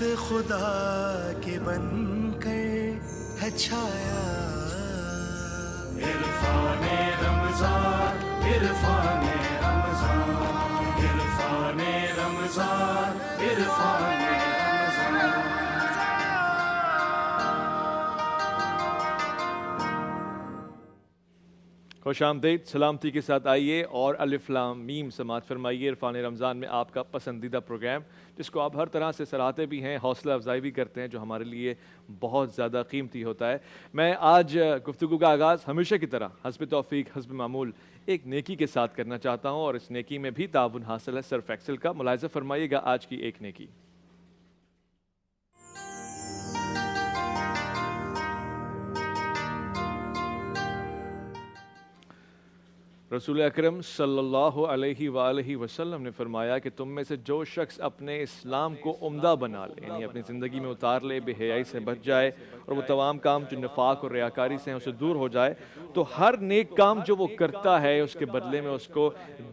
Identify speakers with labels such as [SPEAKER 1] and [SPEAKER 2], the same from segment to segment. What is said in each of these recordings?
[SPEAKER 1] خط خدا کے بن کر ہے چھایا. عرفان رمضان عرفان رمضان عرفان رمضان عرفان رمضان.
[SPEAKER 2] خوش آمدید، سلامتی کے ساتھ آئیے اور الف لام میم سماعت فرمائیے. عرفان رمضان میں آپ کا پسندیدہ پروگرام جس کو آپ ہر طرح سے سراہتے بھی ہیں، حوصلہ افزائی بھی کرتے ہیں، جو ہمارے لیے بہت زیادہ قیمتی ہوتا ہے. میں آج گفتگو کا آغاز ہمیشہ کی طرح حسب توفیق حسب معمول ایک نیکی کے ساتھ کرنا چاہتا ہوں، اور اس نیکی میں بھی تعاون حاصل ہے سرف ایکسل کا. ملاحظہ فرمائیے گا آج کی ایک نیکی. رسول اکرم صلی اللہ علیہ وآلہ وسلم نے فرمایا کہ تم میں سے جو شخص اپنے اسلام کو عمدہ بنا لے، یعنی اپنی زندگی میں اتار لے، بے حیائی سے بچ جائے اور وہ تمام کام جو نفاق اور ریاکاری سے ہیں اسے دور ہو جائے، تو ہر نیک کام جو وہ کرتا ہے اس کے بدلے میں اس کو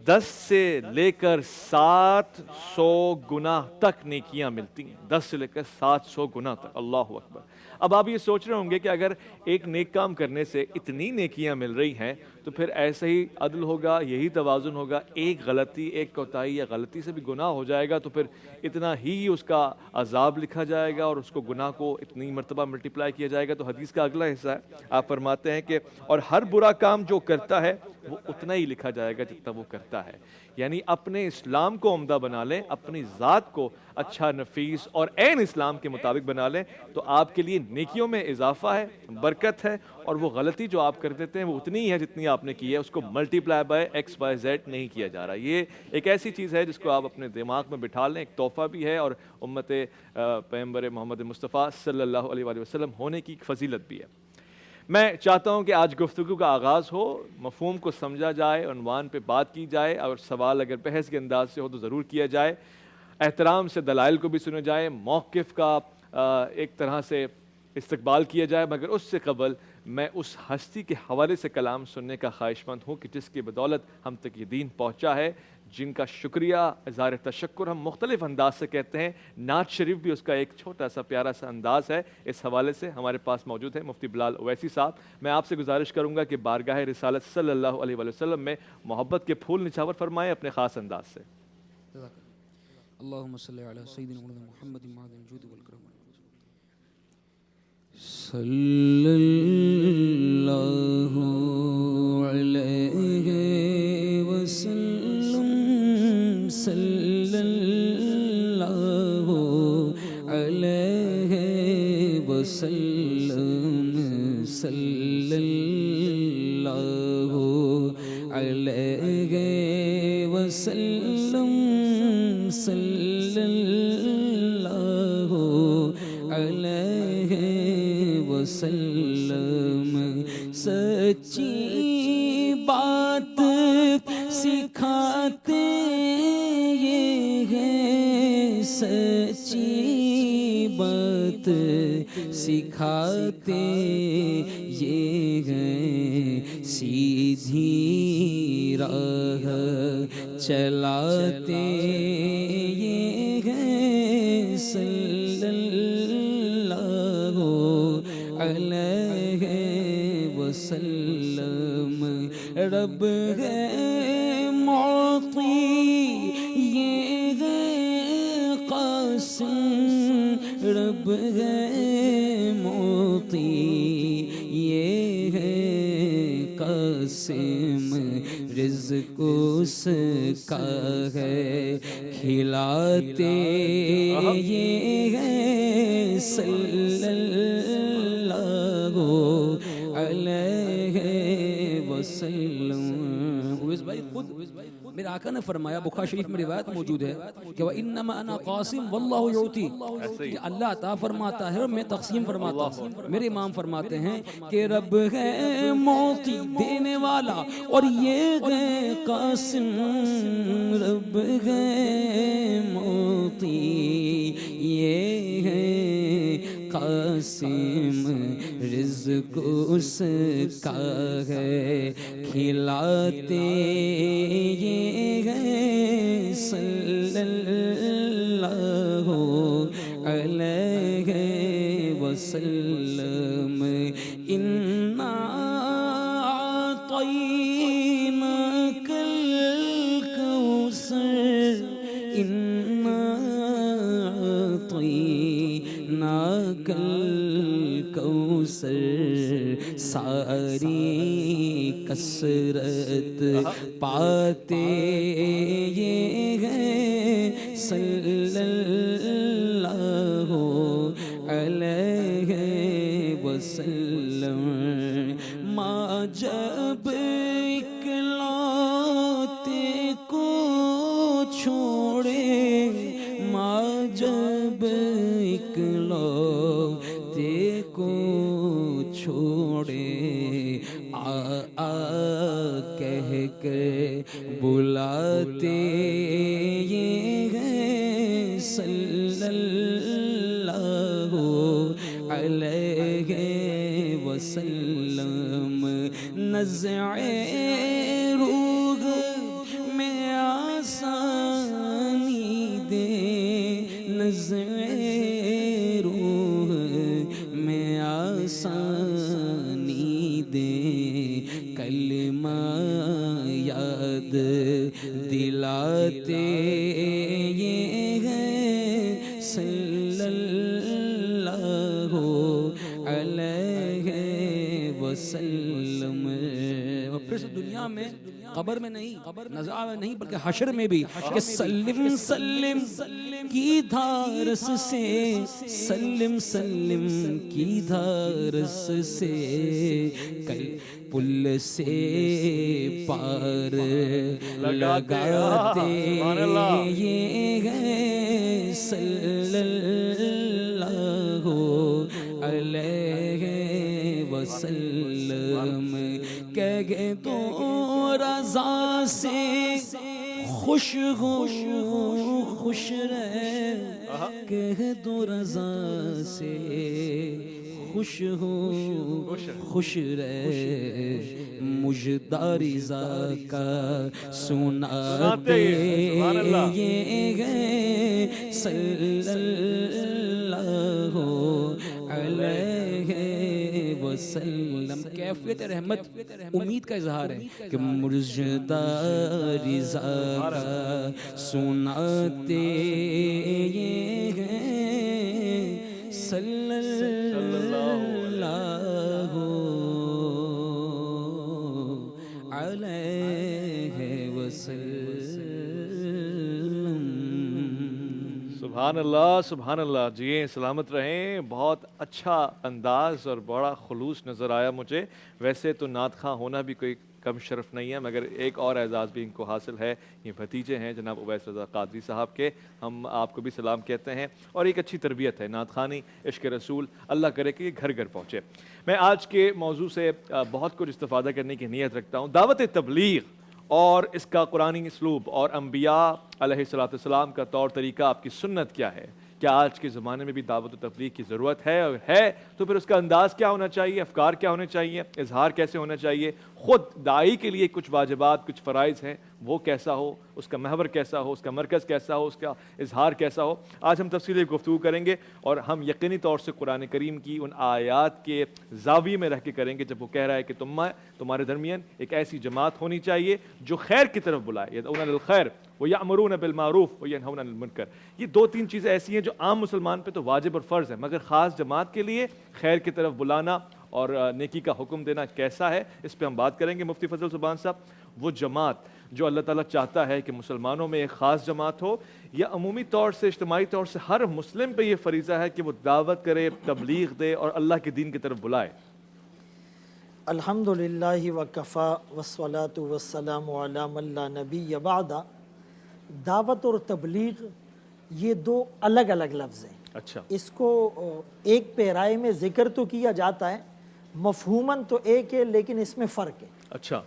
[SPEAKER 2] 10 سے لے کر 700 گنا تک نیکیاں ملتی ہیں. 10 سے لے کر 700 گنا تک. اللہ اکبر. اب آپ یہ سوچ رہے ہوں گے کہ اگر ایک نیک کام کرنے سے اتنی نیکیاں مل رہی ہیں تو پھر ایسے ہی عدل ہوگا، یہی توازن ہوگا. ایک غلطی، ایک کوتاہی یا غلطی سے بھی گناہ ہو جائے گا تو پھر اتنا ہی اس کا عذاب لکھا جائے گا اور اس کو گناہ کو اتنی مرتبہ ملٹیپلائی کیا جائے گا. تو حدیث کا اگلا حصہ ہے، آپ فرماتے ہیں کہ اور ہر برا کام جو کرتا ہے وہ اتنا ہی لکھا جائے گا جتنا وہ کرتا ہے. یعنی اپنے اسلام کو عمدہ بنا لیں، اپنی ذات کو اچھا، نفیس اور عین اسلام کے مطابق بنا لیں تو آپ کے لیے نیکیوں میں اضافہ ہے، برکت ہے، اور وہ غلطی جو آپ کر دیتے ہیں وہ اتنی ہی ہے جتنی آپ نے کی ہے. اس کو multiply by x by Z نہیں کیا جا رہا. یہ ایک ایسی چیز ہے جس کو آپ اپنے دماغ میں بٹھا لیں. ایک تحفہ بھی ہے اور امت پیغمبر محمد مصطفیٰ صلی اللہ علیہ وآلہ وسلم ہونے کی فضیلت بھی ہے. میں چاہتا ہوں کہ آج گفتگو کا آغاز ہو، مفہوم کو سمجھا جائے، عنوان پہ بات کی جائے، اور سوال اگر بحث کے انداز سے ہو تو ضرور کیا جائے. احترام سے دلائل کو بھی سنے جائے، موقف کا ایک طرح سے استقبال کیا جائے. مگر اس سے قبل میں اس ہستی کے حوالے سے کلام سننے کا خواہش مند ہوں کہ جس کی بدولت ہم تک یہ دین پہنچا ہے، جن کا شکریہ، اظہار تشکر ہم مختلف انداز سے کہتے ہیں. نعت شریف بھی اس کا ایک چھوٹا سا پیارا سا انداز ہے. اس حوالے سے ہمارے پاس موجود ہے مفتی بلال اویسی صاحب. میں آپ سے گزارش کروں گا کہ بارگاہ رسالت صلی اللہ علیہ وآلہ وسلم میں محبت کے پھول نچھاور فرمائیں اپنے خاص انداز سے.
[SPEAKER 3] اللہم صلی علی سیدنا محمد معدن الجود والکرم صلی اللہ علیہ وسلم صلی اللہ علیہ وسلم صلی اللہ علیہ وسلم صلی اللہ علیہ وسلم. سچی بات سکھاتے یہ ہے، سچی بات سکھاتے یہ ہے، سیدھی راہ چلاتے یہ ہے، صلی اللہ علیہ وسلم. رب ہے معطی یہ ہے قاسم، رب ہے معطی یہ ہے قاسم، رزق اس کا ہے کھلاتے یہ ہے، صلی اللہ علیہ وسلم. اویس بھائی خود میرے آقا نے فرمایا، بخاری شریف میں روایت موجود ہے کہ وَإِنَّمَا أَنَا قَاسِمٌ وَاللَّهُ يُعْطِي، کہ اللہ عطا فرماتا ہے اور میں تقسیم فرماتا ہوں. میرے امام فرماتے ہیں کہ رب ہے معطی دینے والا اور یہ ہے قاسم، رب ہے معطی یہ ہے قاسم، رزق اس کا ہے کھلاتے یہ ہے، صلی اللہ علیہ وسلم انا اعطیناک الکوثر انا اعطیناک الکوثر ساری کثرت پاتے یہ ہیں صلی اللہ علیہ وسلم ماں جب اکلوتے کو چھوڑے ماں جب اکلوتے کو چھوڑے آ کہہ کے بلاتے یہ ہیں صلی اللہ علیہ وسلم نزع روح میں آسانی دے نزع روح میں آسانی دے کلمہ یاد دلاتے یہ ہیں صلی اللہ علیہ وسلم. اور پھر سے دنیا میں قبر میں نہیں نزاع میں نہیں بلکہ حشر میں بھی کہ سلم سلم کی دھارس سے سلم سلم کی دھارس سے کل پل سے پار لگاتے یہ ہیں صلی اللہ علیہ وسلم. کہ تو رضا سے خوش ہو خوش رہ کہ تو رضا سے خوش ہو خوش رہ مجدہ رضا کا سناتے یہ ہیں صلی اللہ علیہ وسلم. کیفیت رحمت امید کا اظہار ہے کہ مجدہ رضا کا سناتے یہ ہیں صلی اللہ علیہ وسلم.
[SPEAKER 2] سبحان اللہ سبحان اللہ. جی سلامت رہیں. بہت اچھا انداز اور بڑا خلوص نظر آیا مجھے. ویسے تو نعت خواں ہونا بھی کوئی کم شرف نہیں ہے مگر ایک اور اعزاز بھی ان کو حاصل ہے. یہ بھتیجے ہیں جناب اویس رضا قادری صاحب کے. ہم آپ کو بھی سلام کہتے ہیں اور ایک اچھی تربیت ہے نعت خوانی عشق رسول. اللہ کرے کہ یہ گھر گھر پہنچے. میں آج کے موضوع سے بہت کچھ استفادہ کرنے کی نیت رکھتا ہوں. دعوت تبلیغ اور اس کا قرآنی اسلوب اور انبیاء علیہ السلام کا طور طریقہ آپ کی سنت کیا ہے. کیا آج کے زمانے میں بھی دعوت و تبلیغ کی ضرورت ہے؟ اور ہے تو پھر اس کا انداز کیا ہونا چاہیے، افکار کیا ہونے چاہیے، اظہار کیسے ہونا چاہیے، خود داعی کے لیے کچھ واجبات کچھ فرائض ہیں وہ کیسا ہو، اس کا محور کیسا ہو، اس کا مرکز کیسا ہو، اس کا اظہار کیسا ہو. آج ہم تفصیلی گفتگو کریں گے اور ہم یقینی طور سے قرآن کریم کی ان آیات کے زاویے میں رہ کے کریں گے جب وہ کہہ رہا ہے کہ تمہارے درمیان ایک ایسی جماعت ہونی چاہیے جو خیر کی طرف بلائے. یدعون للخیر وَيَأْمُرُونَ بِالْمَعْرُوفِ وَيَنْهَوْنَ عَنِ الْمُنْكَرِ. یہ دو تین چیزیں ایسی ہیں جو عام مسلمان پہ تو واجب اور فرض ہے مگر خاص جماعت کے لیے خیر کی طرف بلانا اور نیکی کا حکم دینا کیسا ہے، اس پہ ہم بات کریں گے. مفتی فضل زبان صاحب، وہ جماعت جو اللہ تعالیٰ چاہتا ہے کہ مسلمانوں میں ایک خاص جماعت ہو یا عمومی طور سے اجتماعی طور سے ہر مسلم پہ یہ فریضہ ہے کہ وہ دعوت کرے، تبلیغ دے اور اللہ کے دین کی طرف بلائے؟
[SPEAKER 4] الحمدللہ وکفا والصلاة والسلام علی من لا نبی بعد. دعوت اور تبلیغ یہ دو الگ الگ لفظ ہیں.
[SPEAKER 2] اچھا.
[SPEAKER 4] اس کو ایک پیرائے میں ذکر تو کیا جاتا ہے، مفہوماً تو ایک ہے لیکن اس میں فرق ہے.
[SPEAKER 2] اچھا.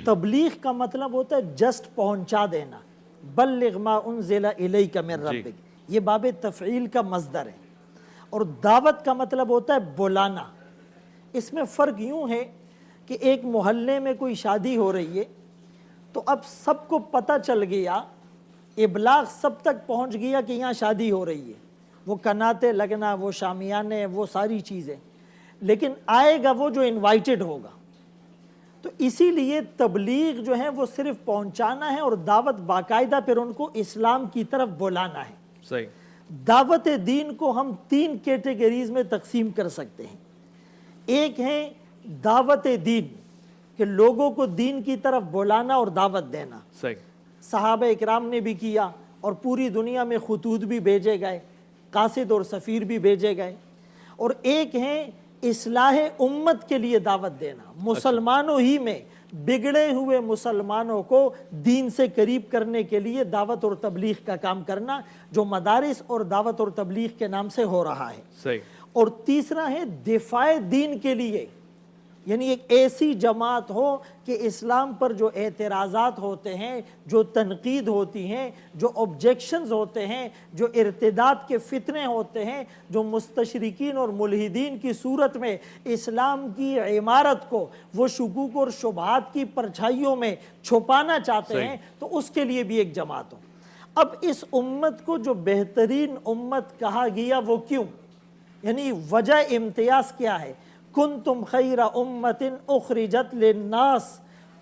[SPEAKER 4] تبلیغ کا مطلب ہوتا ہے جسٹ پہنچا دینا، بلغ ما انزل الیک من ربک، یہ باب تفعیل کا مصدر ہے. اور دعوت کا مطلب ہوتا ہے بلانا. اس میں فرق یوں ہے کہ ایک محلے میں کوئی شادی ہو رہی ہے تو اب سب کو پتہ چل گیا، ابلاغ سب تک پہنچ گیا کہ یہاں شادی ہو رہی ہے، وہ کناتے لگنا، وہ شامیانے، وہ ساری چیزیں، لیکن آئے گا وہ جو انوائٹڈ ہوگا۔ تو اسی لیے تبلیغ جو ہے وہ صرف پہنچانا ہے، اور دعوت باقاعدہ پھر ان کو اسلام کی طرف بلانا ہے۔
[SPEAKER 2] صحیح۔
[SPEAKER 4] دعوت دین کو ہم 3 کیٹیگریز میں تقسیم کر سکتے ہیں۔ ایک ہے دعوت دین، کہ لوگوں کو دین کی طرف بلانا اور دعوت دینا۔
[SPEAKER 2] صحیح۔
[SPEAKER 4] صحابہ اکرام نے بھی کیا، اور پوری دنیا میں خطوط بھی بھیجے گئے، قاصد اور سفیر بھی بھیجے گئے۔ اور ایک ہے اصلاح امت کے لیے دعوت دینا، مسلمانوں ہی میں بگڑے ہوئے مسلمانوں کو دین سے قریب کرنے کے لیے دعوت اور تبلیغ کا کام کرنا، جو مدارس اور دعوت اور تبلیغ کے نام سے ہو رہا ہے۔
[SPEAKER 2] صحیح۔
[SPEAKER 4] اور تیسرا ہے دفاع دین کے لیے، یعنی ایک ایسی جماعت ہو کہ اسلام پر جو اعتراضات ہوتے ہیں، جو تنقید ہوتی ہیں، جو آبجیکشنز ہوتے ہیں، جو ارتداد کے فتنے ہوتے ہیں، جو مستشرقین اور ملحدین کی صورت میں اسلام کی عمارت کو وہ شکوک اور شبہات کی پرچھائیوں میں چھپانا چاہتے ہیں، تو اس کے لیے بھی ایک جماعت ہو۔ اب اس امت کو جو بہترین امت کہا گیا وہ کیوں؟ یعنی وجہ امتیاز کیا ہے؟ کنتم خیر امت اخرجت للناس،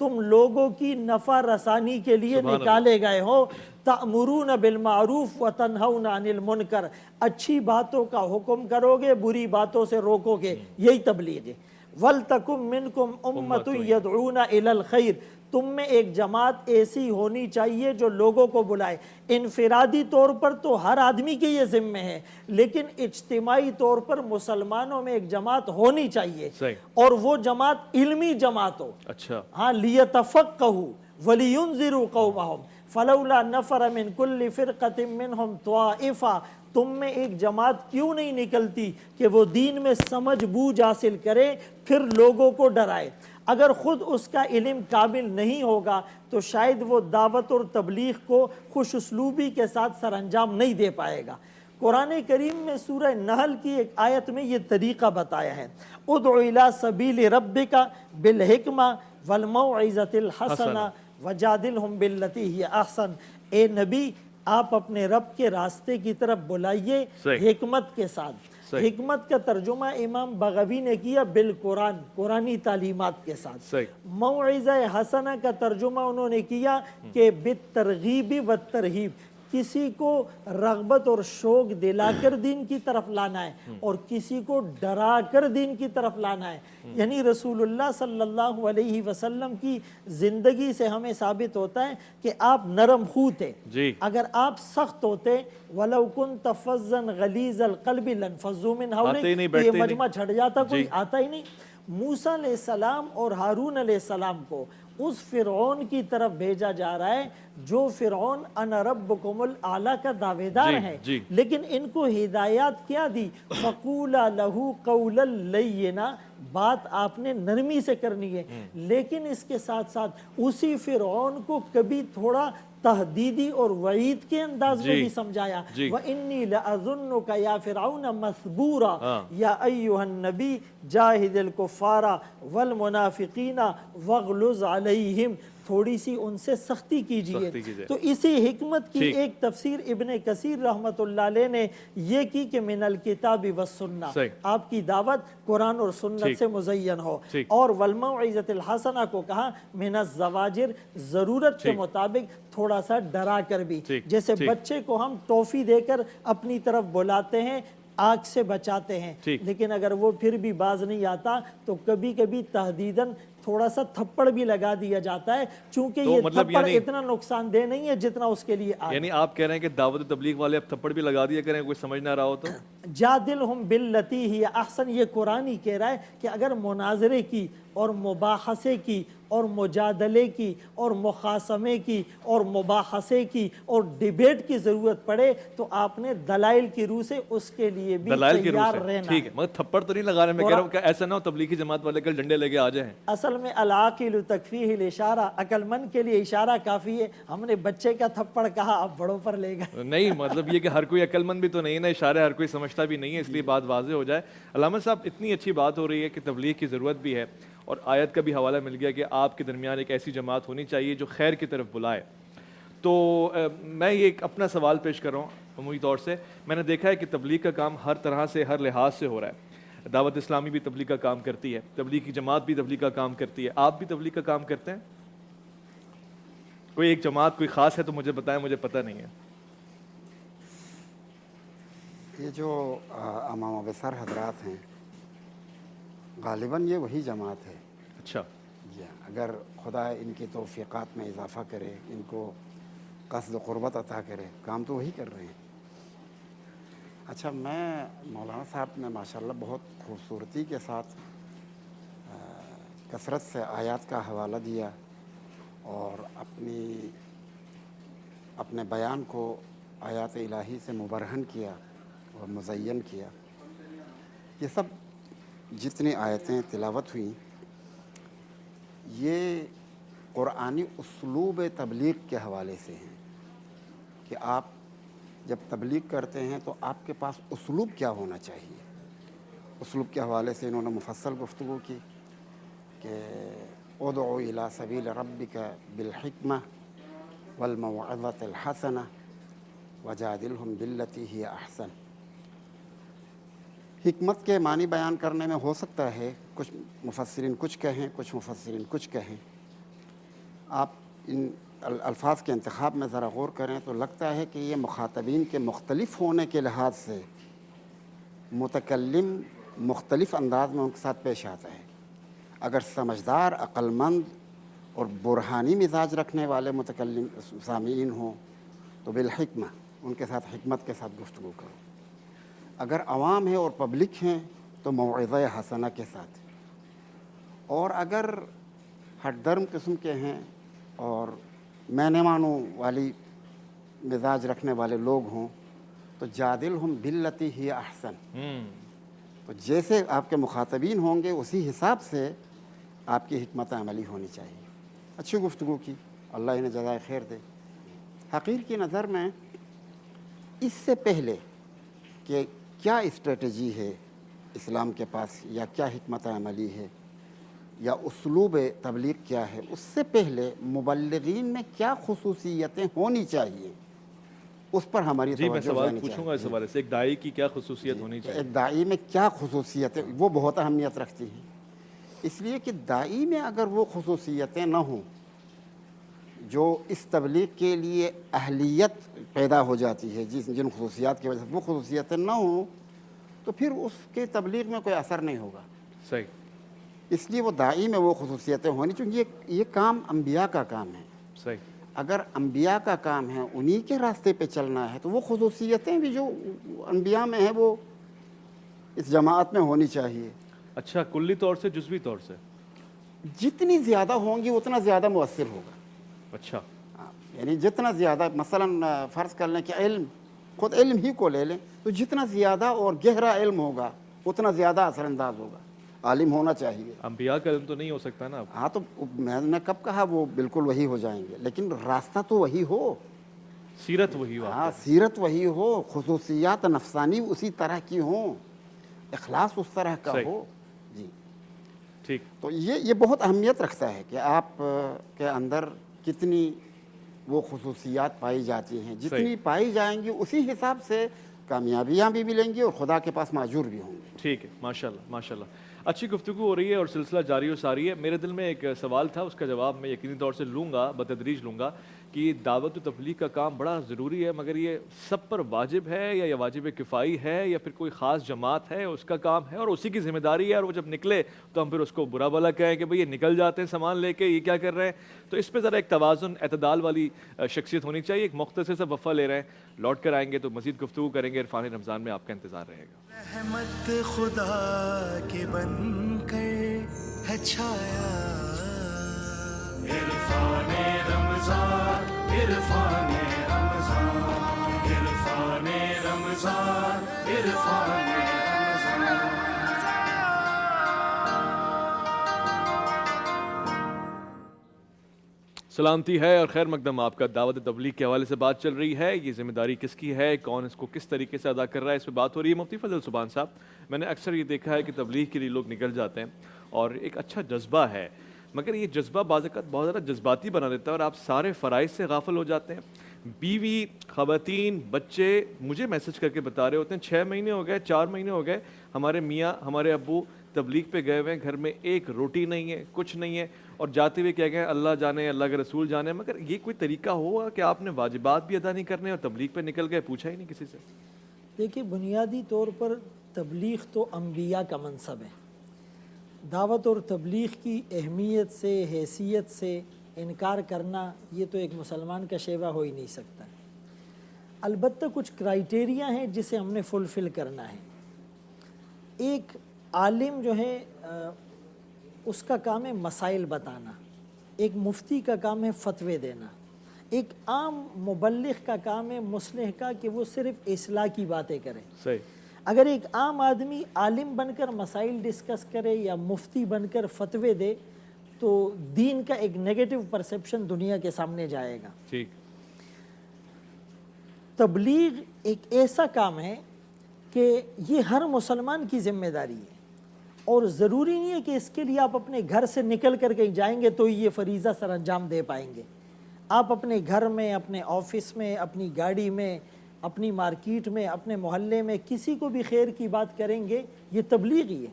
[SPEAKER 4] تم لوگوں کی نفع رسانی کے لیے نکالے گئے ہو۔ تأمرون بالمعروف وتنہون عن المنکر، اچھی باتوں کا حکم کرو گے، بری باتوں سے روکو گے، یہی تبلیغ ہے۔ وَلْتَكُمْ مِنْكُمْ أُمَّةٌ يَدْعُونَ إِلَى الْخَيْرِ، تم میں ایک جماعت ایسی ہونی چاہیے جو لوگوں کو بلائے۔ انفرادی طور پر تو ہر آدمی کے یہ ذمہ ہے، لیکن اجتماعی طور پر مسلمانوں میں ایک جماعت ہونی چاہیے، اور وہ جماعت علمی جماعت ہو۔
[SPEAKER 2] اچھا،
[SPEAKER 4] ہاں، لِيَتَفَقَّهُوا وَلِيُنذِرُوا قَوْمَهُمْ فَلَوْلَا نَفَرَ مِنْ كُلِّ فِرْقَةٍ مِّنْهُمْ طَائِفَةٌ، تم میں ایک جماعت کیوں نہیں نکلتی کہ وہ دین میں سمجھ بوجھ حاصل کرے، پھر لوگوں کو ڈرائے۔ اگر خود اس کا علم کامل نہیں ہوگا تو شاید وہ دعوت اور تبلیغ کو خوش اسلوبی کے ساتھ سر انجام نہیں دے پائے گا۔ قرآن کریم میں سورہ نحل کی ایک آیت میں یہ طریقہ بتایا ہے، ادع الی سبیل ربک بالحکمہ والموعظۃ الحسنہ وجادلہم باللتی ہی احسن۔ اے نبی، آپ اپنے رب کے راستے کی طرف بلائیے حکمت کے ساتھ۔ حکمت کا ترجمہ امام بغوی نے کیا بالقرآن، قرآنی تعلیمات کے ساتھ۔ موعظہ حسنہ کا ترجمہ انہوں نے کیا کہ بالترغیب والترہیب، کسی کو رغبت اور شوق دلا کر دین کی طرف لانا ہے، اور کسی کو ڈرا کر دین کی طرف لانا ہے۔ یعنی رسول اللہ صلی اللہ علیہ وسلم کی زندگی سے ہمیں ثابت ہوتا ہے کہ آپ نرم خو تھے۔ اگر آپ سخت ہوتے، وَلَوْ كُنْتَ فَظًّا غَلِيظَ الْقَلْبِ لَانفَضُّوا مِنْ حَوْلِكَ، یہ مجمع چھٹ جاتا، کوئی آتا ہی نہیں۔ موسیٰ علیہ السلام اور ہارون علیہ السلام کو اس فرعون کی طرف بھیجا جا رہا ہے جو فرعون انا ربکم الاعلی کا دعوے دار ہے، لیکن ان کو ہدایات کیا دی؟ فَقُولَا لَهُ قَوْلًا لَيِّنًا، بات آپ نے نرمی سے کرنی ہے، لیکن اس کے ساتھ ساتھ اسی فرعون کو کبھی تھوڑا تہدیدی اور وعید کے انداز میں بھی سمجھایا۔ وَإِنِّي لَأَظُنُّكَ يَا فِرْعَوْنَ مَثْبُورًا يَا أَيُّهَا النَّبِيُّ جَاهِدِ الْكُفَّارَ وَالْمُنَافِقِينَ وَاغْلُظْ عَلَيْهِمْ، تھوڑی سی ان سے سختی کیجئے۔ تو اسی حکمت کی ایک تفسیر ابن کثیر رحمت اللہ علیہ نے یہ کی کہ من الکتاب والسنہ، آپ کی دعوت قرآن اور سنت سے مزین ہو، اور والموعظۃ الحسنہ کو کہا من الزواجر، ضرورت کے مطابق تھوڑا سا ڈرا کر بھی، جیسے بچے کو ہم ٹافی دے کر اپنی طرف بلاتے ہیں، آگ سے بچاتے ہیں، لیکن اگر وہ پھر بھی باز نہیں آتا تو کبھی کبھی تہدیداً تھوڑا سا تھپڑ بھی لگا دیا جاتا ہے، چونکہ یہ تھپڑ اتنا نقصان دہ نہیں ہے جتنا اس کے لیے آگ۔
[SPEAKER 2] یعنی آپ کہہ رہے ہیں کہ دعوت تبلیغ والے اب تھپڑ بھی لگا دیا کریں کوئی سمجھ نہ رہا ہو تو؟
[SPEAKER 4] جادلہم باللتی ہی احسن، یہ قرآن ہی کہہ رہا ہے کہ اگر مناظرے کی اور مباحثے کی اور مجادلے کی اور مخاصمے کی اور مباحثے کی اور ڈیبیٹ کی ضرورت پڑے تو آپ نے دلائل کی روح سے اس کے لیے بھی تیار رہنا۔
[SPEAKER 2] ٹھیک ہے، مگر تھپڑ تو نہیں لگا رہے، میں کہہ رہا ہوں کہ ایسا نہ ہو تبلیغی جماعت والے کل ڈنڈے لے کے آ جائیں۔
[SPEAKER 4] اصل میں العاقل تکفیہ الاشارہ، عقل مند کے لیے اشارہ کافی ہے۔ ہم نے بچے کا تھپڑ کہا، آپ بڑوں پر لے گئے۔
[SPEAKER 2] نہیں، مطلب یہ کہ ہر کوئی عقل مند بھی تو نہیں نا، اشارے ہر کوئی سمجھتا بھی نہیں ہے، اس لیے بات واضح ہو جائے۔ علامہ صاحب، اتنی اچھی بات ہو رہی ہے کہ تبلیغ کی ضرورت بھی ہے، اور آیت کا بھی حوالہ مل گیا کہ آپ کے درمیان ایک ایسی جماعت ہونی چاہیے جو خیر کی طرف بلائے۔ تو میں یہ ایک اپنا سوال پیش کر رہا ہوں، عمومی طور سے میں نے دیکھا ہے کہ تبلیغ کا کام ہر طرح سے ہر لحاظ سے ہو رہا ہے. دعوت اسلامی بھی تبلیغ کا کام کرتی ہے, تبلیغ کی جماعت بھی تبلیغ کا کام کرتی ہے. آپ بھی تبلیغ کا کام کرتے ہیں؟ کوئی ایک جماعت کوئی خاص ہے تو مجھے بتائیں, مجھے پتہ نہیں ہے.
[SPEAKER 5] یہ جو امام ابصر حضرات ہیں غالباً یہ وہی جماعت ہے.
[SPEAKER 2] اچھا
[SPEAKER 5] جی ہاں، اگر خدا ان کی توفیقات میں اضافہ کرے, ان کو قصد و قربت عطا کرے, کام تو وہی کر رہے ہیں. اچھا, میں مولانا صاحب نے ماشاءاللہ بہت خوبصورتی کے ساتھ کثرت سے آیات کا حوالہ دیا اور اپنے بیان کو آیات الہی سے مبرہن کیا اور مزین کیا. یہ سب جتنی آیتیں تلاوت ہوئیں یہ قرآنی اسلوب تبلیغ کے حوالے سے ہیں کہ آپ جب تبلیغ کرتے ہیں تو آپ کے پاس اسلوب کیا ہونا چاہیے. اسلوب کے حوالے سے انہوں نے مفصل گفتگو کی کہ ادعو الی سبیل ربک بالحکمہ والموعظۃ الحسنہ وجادلہم باللتی ہی احسن. حکمت کے معنی بیان کرنے میں ہو سکتا ہے کچھ مفسرین کچھ کہیں, کچھ مفسرین کچھ کہیں. آپ ان الفاظ کے انتخاب میں ذرا غور کریں تو لگتا ہے کہ یہ مخاطبین کے مختلف ہونے کے لحاظ سے متکلم مختلف انداز میں ان کے ساتھ پیش آتا ہے. اگر سمجھدار, عقل مند اور برہانی مزاج رکھنے والے متکلم سامعین ہوں تو بالحکمہ ان کے ساتھ حکمت کے ساتھ گفتگو کرو. اگر عوام ہیں اور پبلک ہیں تو موعظہ حسنہ کے ساتھ. اور اگر ہٹ درم قسم کے ہیں اور میں نے مانوں والی مزاج رکھنے والے لوگ ہوں تو جادلہم باللتی ہی احسن. تو جیسے آپ کے مخاطبین ہوں گے اسی حساب سے آپ کی حکمت عملی ہونی چاہیے. اچھی گفتگو کی, اللہ انہیں جزائے خیر دے. حقیر کی نظر میں اس سے پہلے کہ کیا اسٹریٹجی ہے اسلام کے پاس یا کیا حکمت عملی ہے یا اسلوب تبلیغ کیا ہے, اس سے پہلے مبلغین میں کیا خصوصیتیں ہونی چاہیے اس پر ہماری
[SPEAKER 2] جی, میں
[SPEAKER 5] توجہ
[SPEAKER 2] سوال
[SPEAKER 5] جانی
[SPEAKER 2] پوچھوں گا اس
[SPEAKER 5] چاہیے.
[SPEAKER 2] حوالے سے. ایک داعی کی کیا خصوصیت ہونی چاہیے؟
[SPEAKER 5] ایک داعی میں کیا خصوصیتیں, وہ بہت اہمیت رکھتی ہیں. اس لیے کہ داعی میں اگر وہ خصوصیتیں نہ ہوں جو اس تبلیغ کے لیے اہلیت پیدا ہو جاتی ہے, جن خصوصیات کی وجہ سے وہ خصوصیتیں نہ ہوں تو پھر اس کے تبلیغ میں کوئی اثر نہیں ہوگا.
[SPEAKER 2] صحیح.
[SPEAKER 5] اس لیے وہ داعی میں وہ خصوصیتیں ہونی چاہیے. یہ کام انبیاء کا کام ہے.
[SPEAKER 2] صحیح.
[SPEAKER 5] اگر انبیاء کا کام ہے, انہی کے راستے پہ چلنا ہے, تو وہ خصوصیتیں بھی جو انبیاء میں ہیں وہ اس جماعت میں ہونی چاہیے.
[SPEAKER 2] اچھا, کلی طور سے جزوی طور سے؟
[SPEAKER 5] جتنی زیادہ ہوں گی اتنا زیادہ مؤثر ہوگا.
[SPEAKER 2] اچھا,
[SPEAKER 5] یعنی جتنا زیادہ, مثلا فرض کر لیں کہ علم, خود علم ہی کو لے لیں, تو جتنا زیادہ اور گہرا علم ہوگا اتنا زیادہ اثر انداز ہوگا. عالم ہونا چاہیے.
[SPEAKER 2] انبیاء کا علم تو نہیں ہو سکتا نا.
[SPEAKER 5] ہاں, تو میں نے کب کہا وہ بالکل وہی ہو جائیں گے, لیکن راستہ تو وہی ہو,
[SPEAKER 2] سیرت وہی ہو.
[SPEAKER 5] ہاں, سیرت وہی ہو, خصوصیات نفسانی اسی طرح کی ہوں, اخلاص اس طرح کا ہو. جی
[SPEAKER 2] ٹھیک.
[SPEAKER 5] تو یہ بہت اہمیت رکھتا ہے کہ آپ کے اندر کتنی وہ خصوصیات پائی جاتی ہیں. جتنی پائی جائیں گی اسی حساب سے کامیابیاں بھی ملیں گی اور خدا کے پاس ماجور بھی ہوں گے.
[SPEAKER 2] ٹھیک ہے, ماشاءاللہ ماشاءاللہ. اچھی گفتگو ہو رہی ہے اور سلسلہ جاری و ساری ہے. میرے دل میں ایک سوال تھا, اس کا جواب میں یقینی طور سے لوں گا, بتدریج لوں گا, کہ دعوت و تبلیغ کا کام بڑا ضروری ہے, مگر یہ سب پر واجب ہے یا یہ واجب کفائی ہے یا پھر کوئی خاص جماعت ہے اس کا کام ہے اور اسی کی ذمہ داری ہے, اور وہ جب نکلے تو ہم پھر اس کو برا بھلا کہیں کہ بھئی یہ نکل جاتے ہیں سامان لے کے, یہ کیا کر رہے ہیں. تو اس پہ ذرا ایک توازن, اعتدال والی شخصیت ہونی چاہیے. ایک مختصر سا وقفہ لے رہے ہیں, لوٹ کر آئیں گے تو مزید گفتگو کریں گے. عرفان رمضان میں آپ کا انتظار رہے گا.
[SPEAKER 1] رحمت خدا کے بن کر ہے چھایا. عرفان رمضان, عرفان رمضان, عرفان رمضان, عرفان رمضان.
[SPEAKER 2] سلامتی ہے اور خیر مقدم آپ کا. دعوت تبلیغ کے حوالے سے بات چل رہی ہے. یہ ذمہ داری کس کی ہے, کون اس کو کس طریقے سے ادا کر رہا ہے, اس پہ بات ہو رہی ہے. مفتی فضل سبحان صاحب, میں نے اکثر یہ دیکھا ہے کہ تبلیغ کے لیے لوگ نکل جاتے ہیں اور ایک اچھا جذبہ ہے, مگر یہ جذبہ بعض اوقات بہت زیادہ جذباتی بنا دیتا ہے اور آپ سارے فرائض سے غافل ہو جاتے ہیں. بیوی، خواتین، بچے مجھے میسج کر کے بتا رہے ہوتے ہیں 6 مہینے ہو گئے، 4 مہینے ہو گئے، ہمارے میاں ہمارے ابو تبلیغ پہ گئے ہوئے ہیں، گھر میں ایک روٹی نہیں ہے، کچھ نہیں ہے، اور جاتے ہوئے کیا کہیں اللہ جانے اللہ کے رسول جانے. مگر یہ کوئی طریقہ ہوا کہ آپ نے واجبات بھی ادا نہیں کرنے اور تبلیغ پہ نکل گئے، پوچھا ہی نہیں کسی سے؟
[SPEAKER 4] دیکھیے بنیادی طور پر تبلیغ تو انبیاء کا منصب ہے. دعوت اور تبلیغ کی اہمیت سے، حیثیت سے انکار کرنا یہ تو ایک مسلمان کا شیوہ ہو ہی نہیں سکتا. البتہ کچھ کرائیٹیریا ہیں جسے ہم نے فلفل کرنا ہے. ایک عالم جو ہے اس کا کام ہے مسائل بتانا، ایک مفتی کا کام ہے فتوے دینا، ایک عام مبلغ کا کام ہے مصلح کا کہ وہ صرف اصلاح کی باتیں کرے.
[SPEAKER 2] صحیح.
[SPEAKER 4] اگر ایک عام آدمی عالم بن کر مسائل ڈسکس کرے یا مفتی بن کر فتوے دے تو دین کا ایک نیگیٹو پرسیپشن دنیا کے سامنے جائے گا.
[SPEAKER 2] ٹھیک.
[SPEAKER 4] تبلیغ ایک ایسا کام ہے کہ یہ ہر مسلمان کی ذمہ داری ہے، اور ضروری نہیں ہے کہ اس کے لیے آپ اپنے گھر سے نکل کر کہیں جائیں گے تو یہ فریضہ سر انجام دے پائیں گے. آپ اپنے گھر میں، اپنے آفس میں، اپنی گاڑی میں، اپنی مارکیٹ میں، اپنے محلے میں کسی کو بھی خیر کی بات کریں گے، یہ تبلیغ ہی ہے.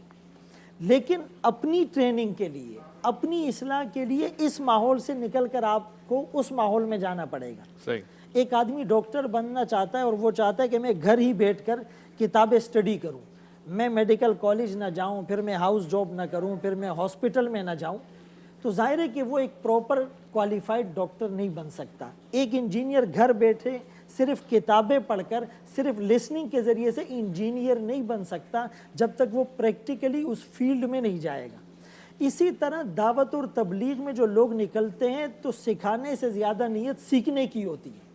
[SPEAKER 4] لیکن اپنی ٹریننگ کے لیے، اپنی اصلاح کے لیے اس ماحول سے نکل کر آپ کو اس ماحول میں جانا پڑے گا.
[SPEAKER 2] صحیح.
[SPEAKER 4] ایک آدمی ڈاکٹر بننا چاہتا ہے اور وہ چاہتا ہے کہ میں گھر ہی بیٹھ کر کتابیں اسٹڈی کروں، میں میڈیکل کالج نہ جاؤں، پھر میں ہاؤس جاب نہ کروں، پھر میں ہاسپٹل میں نہ جاؤں، تو ظاہر ہے کہ وہ ایک پراپر کوالیفائڈ ڈاکٹر نہیں بن سکتا. ایک انجینئر گھر بیٹھے صرف کتابیں پڑھ کر، صرف لسننگ کے ذریعے سے انجینئر نہیں بن سکتا جب تک وہ پریکٹیکلی اس فیلڈ میں نہیں جائے گا. اسی طرح دعوت اور تبلیغ میں جو لوگ نکلتے ہیں تو سکھانے سے زیادہ نیت سیکھنے کی ہوتی ہے،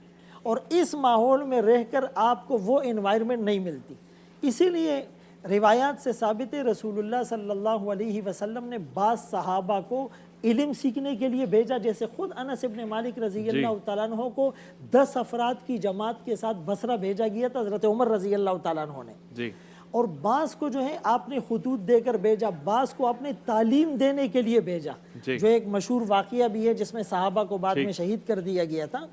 [SPEAKER 4] اور اس ماحول میں رہ کر آپ کو وہ انوائرمنٹ نہیں ملتی. اسی لیے روایات سے ثابت ہے رسول اللہ صلی اللہ علیہ وسلم نے بعض صحابہ کو علم سیکھنے کے لیے بھیجا، جیسے خود انس ابن مالک رضی اللہ تعالیٰ عنہ کو 10 افراد کی جماعت کے ساتھ بصرہ بھیجا گیا تھا حضرت عمر رضی اللہ تعالیٰ عنہ نے.
[SPEAKER 2] جی.
[SPEAKER 4] اور بعض کو جو ہے آپ نے خطوط دے کر بھیجا، بعض کو آپ نے تعلیم دینے کے لیے بھیجا، جو ایک مشہور واقعہ بھی ہے جس میں صحابہ کو بعد میں شہید کر دیا گیا تھا.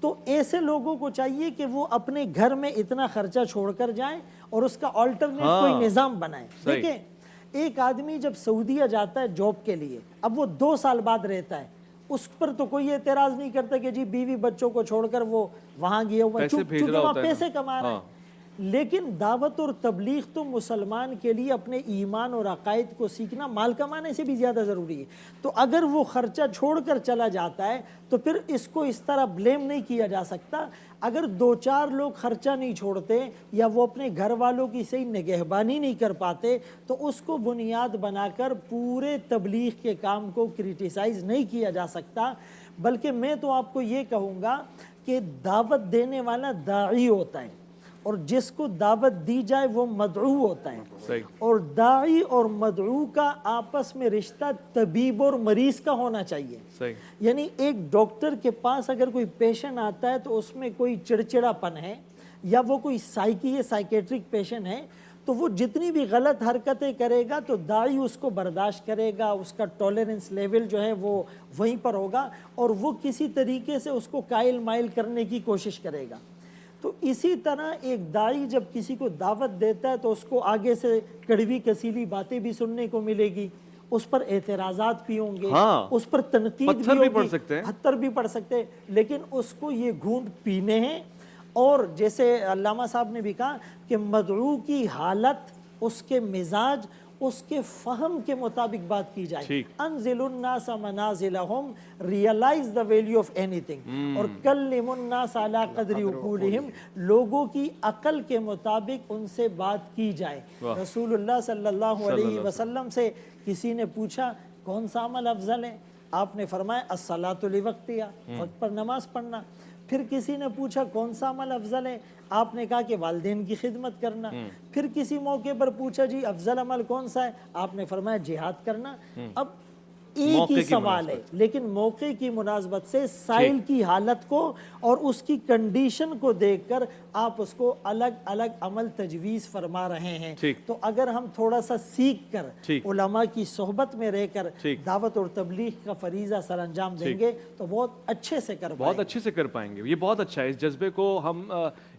[SPEAKER 4] تو ایسے لوگوں کو چاہیے کہ وہ اپنے گھر میں اتنا خرچہ چھوڑ کر جائیں اور اس کا آلٹرنیٹ کوئی نظام بنائیں. دیکھیں ایک آدمی جب سعودیہ جاتا ہے جاب کے لیے، اب وہ 2 سال بعد رہتا ہے، اس پر تو کوئی اعتراض نہیں کرتا کہ جی بیوی بچوں کو چھوڑ کر وہ وہاں گیا ہوا ہے، چونکہ وہاں پیسے کما رہا ہے. لیکن دعوت اور تبلیغ تو مسلمان کے لیے اپنے ایمان اور عقائد کو سیکھنا مال کمانے سے بھی زیادہ ضروری ہے. تو اگر وہ خرچہ چھوڑ کر چلا جاتا ہے تو پھر اس کو اس طرح بلیم نہیں کیا جا سکتا. اگر 2-4 لوگ خرچہ نہیں چھوڑتے یا وہ اپنے گھر والوں کی صحیح نگہبانی نہیں کر پاتے تو اس کو بنیاد بنا کر پورے تبلیغ کے کام کو کرٹیسائز نہیں کیا جا سکتا. بلکہ میں تو آپ کو یہ کہوں گا کہ دعوت دینے والا داعی ہوتا ہے، اور جس کو دعوت دی جائے وہ مدعو ہوتا ہے. اور داعی اور مدعو کا آپس میں رشتہ طبیب اور مریض کا ہونا چاہیے. یعنی ایک ڈاکٹر کے پاس اگر کوئی پیشنٹ آتا ہے تو اس میں کوئی چڑچڑا پن ہے یا وہ کوئی سائیکیٹرک پیشنٹ ہے تو وہ جتنی بھی غلط حرکتیں کرے گا تو داعی اس کو برداشت کرے گا، اس کا ٹالرنس لیول جو ہے وہ وہیں پر ہوگا، اور وہ کسی طریقے سے اس کو قائل مائل کرنے کی کوشش کرے گا. تو اسی طرح ایک داعی جب کسی کو دعوت دیتا ہے تو اس کو آگے سے کڑوی کسیلی باتیں بھی سننے کو ملے گی، اس پر اعتراضات بھی ہوں گے، اس پر تنقید بھی ہوگی، پتھر بھی پڑ سکتے ہیں، لیکن اس کو یہ گھونٹ پینے ہیں. اور جیسے علامہ صاحب نے بھی کہا کہ مدعو کی حالت، اس کے مزاج، اس کے فہم کے مطابق بات کی جائے. انزل الناس منازلہم، realise the value of anything، اور کلم الناس علی قدر عقولہم، لوگوں کی عقل کے مطابق ان سے بات کی جائے. رسول اللہ صلی اللہ علیہ وسلم سے کسی نے پوچھا کون سا عمل افضل ہے؟ آپ نے فرمایا الصلاۃ لوقتہا، وقت پر نماز پڑھنا. پھر کسی نے پوچھا کون سا عمل افضل ہے؟ آپ نے کہا کہ والدین کی خدمت کرنا. پھر کسی موقع پر پوچھا جی افضل عمل کون سا ہے؟ آپ نے فرمایا جہاد کرنا. اب ایک ہی سوال ہے، لیکن موقع کی مناسبت سے سائل کی حالت کو اور اس کی کنڈیشن کو دیکھ کر آپ اس کو الگ الگ عمل تجویز فرما رہے ہیں. تو اگر ہم تھوڑا سا سیکھ کر علماء کی صحبت میں رہ کر دعوت اور تبلیغ کا فریضہ سر انجام دیں گے تو بہت اچھے سے کر پائیں گے.
[SPEAKER 2] یہ بہت اچھا ہے. اس جذبے کو ہم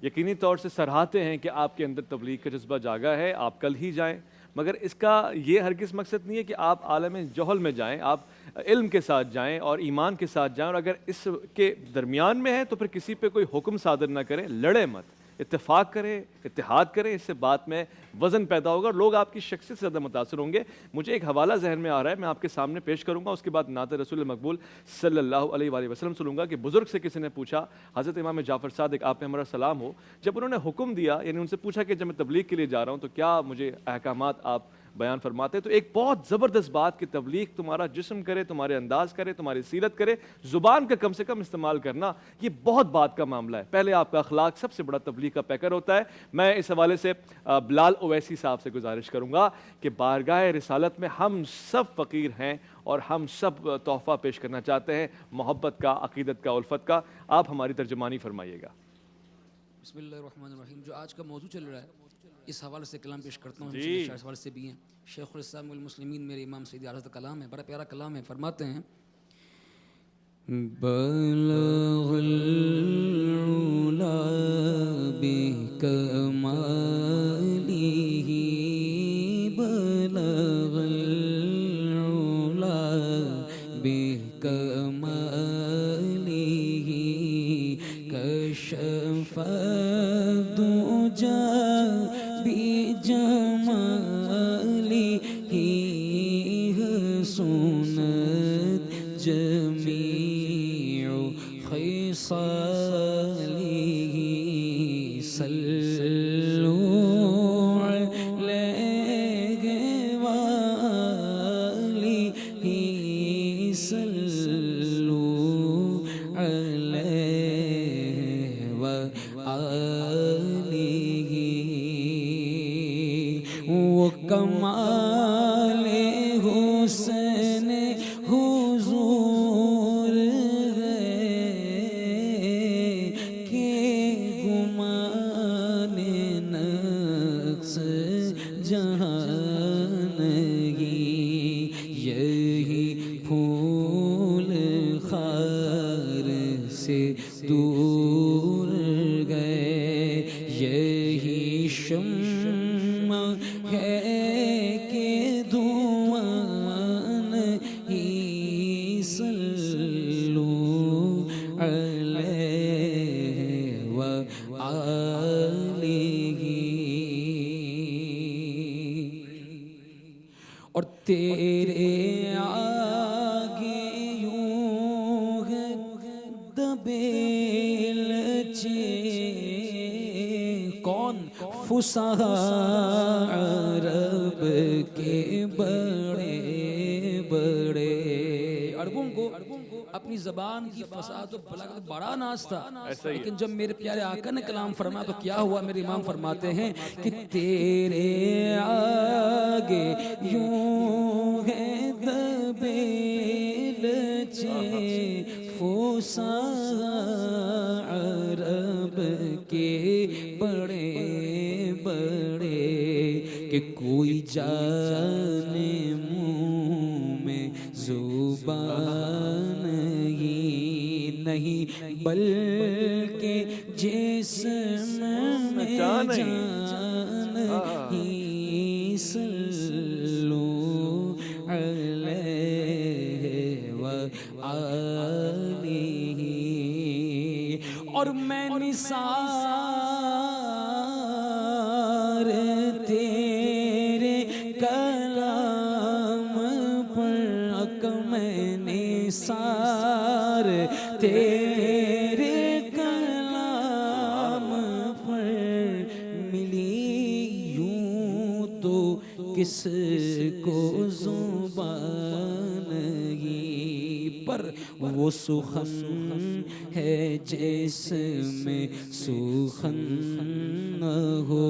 [SPEAKER 2] یقینی طور سے سراہتے ہیں کہ آپ کے اندر تبلیغ کا جذبہ جاگا ہے. آپ کل ہی جائیں، مگر اس کا یہ ہرگز مقصد نہیں ہے کہ آپ عالم جہل میں جائیں. آپ علم کے ساتھ جائیں اور ایمان کے ساتھ جائیں، اور اگر اس کے درمیان میں ہے تو پھر کسی پہ کوئی حکم صادر نہ کریں. لڑے مت، اتفاق کریں، اتحاد کریں. اس سے بات میں وزن پیدا ہوگا اور لوگ آپ کی شخصیت سے زیادہ متاثر ہوں گے. مجھے ایک حوالہ ذہن میں آ رہا ہے، میں آپ کے سامنے پیش کروں گا. اس کے بعد نعت رسول مقبول صلی اللہ علیہ وآلہ وسلم سنوں گا کہ بزرگ سے کسی نے پوچھا، حضرت امام جعفر صادق آپ پہ ہمارا سلام ہو، جب انہوں نے حکم دیا، یعنی ان سے پوچھا کہ جب میں تبلیغ کے لیے جا رہا ہوں تو کیا مجھے احکامات آپ بیان فرماتے. تو ایک بہت زبردست بات کہ تبلیغ تمہارا جسم کرے، تمہارے انداز کرے، تمہاری سیرت کرے، زبان کا کم سے کم استعمال کرنا، یہ بہت بات کا معاملہ ہے. پہلے آپ کا اخلاق سب سے بڑا تبلیغ کا پیکر ہوتا ہے. میں اس حوالے سے بلال اویسی صاحب سے گزارش کروں گا کہ بارگاہ رسالت میں ہم سب فقیر ہیں اور ہم سب تحفہ پیش کرنا چاہتے ہیں محبت کا، عقیدت کا، الفت کا. آپ ہماری ترجمانی فرمائیے گا.
[SPEAKER 3] بسم اللہ الرحمن الرحیم. جو آج کا موضوع چل رہا ہے اس حوالے سے کلام پیش کرتا ہوں. اس حوالے سے بھی ہیں شیخ الاسلام والمسلمین میرے امام سیدی اعظم کلام ہے، بڑا پیارا کلام ہے. فرماتے ہیں بلغ العلا بکمالہ، بلغ العلا بکمالہ، کشف الدجى بجماله حسنت جميع خصاله، صلوا عليه وآله، صلوا عليه وآله. وکمال حسن حضور ہے کہ گمان نقص جہاں نہیں. یہی پھول خار سے دور گئے، یہی شمع ہے کہ دھواں نہیں. صلوا علیہ وآلہ. اور تیرے آگے یوں ہے دبیلچے، کون؟ فصحاء عرب کے بڑے بڑے. عربوں کو اپنی زبان کی فصاحت و بلاغت بڑا ناز تھا، لیکن جب میرے پیارے آقا نے کلام فرمایا تو کیا ہوا؟ میرے امام فرماتے ہیں کہ تیرے آگے یوں ہے دبیلچے، فصحاء عرب کے بڑے بڑے، کہ کوئی جانے منہ میں زبان نہیں، بلکہ جسم میں جان ہی. صلوا علیہ وآلہ. اور میں نثار تیرے کلام پر، میں نثار تیرے کلام پر ملی، یوں تو کس کو زبان ہی پر وہ سخن ہے جسم سخن ہو،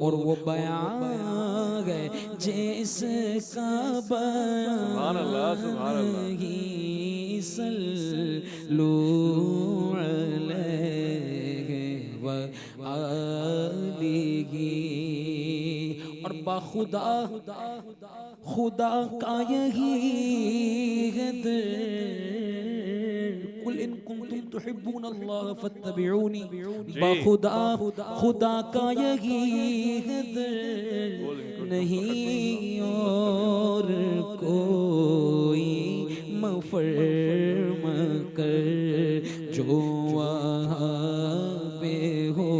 [SPEAKER 3] اور وہ بیان ہے جس کا
[SPEAKER 2] سبحان اللہ سبحان اللہ
[SPEAKER 3] ہی صلو علیہ وآلہ اور باخدا خدا کا یہی ہے قل ان کنتم تحبون اللہ فاتبعونی باخدا خدا کا یہی ہے نہیں اور کوئی مفرم کر جو وہاں پہ ہو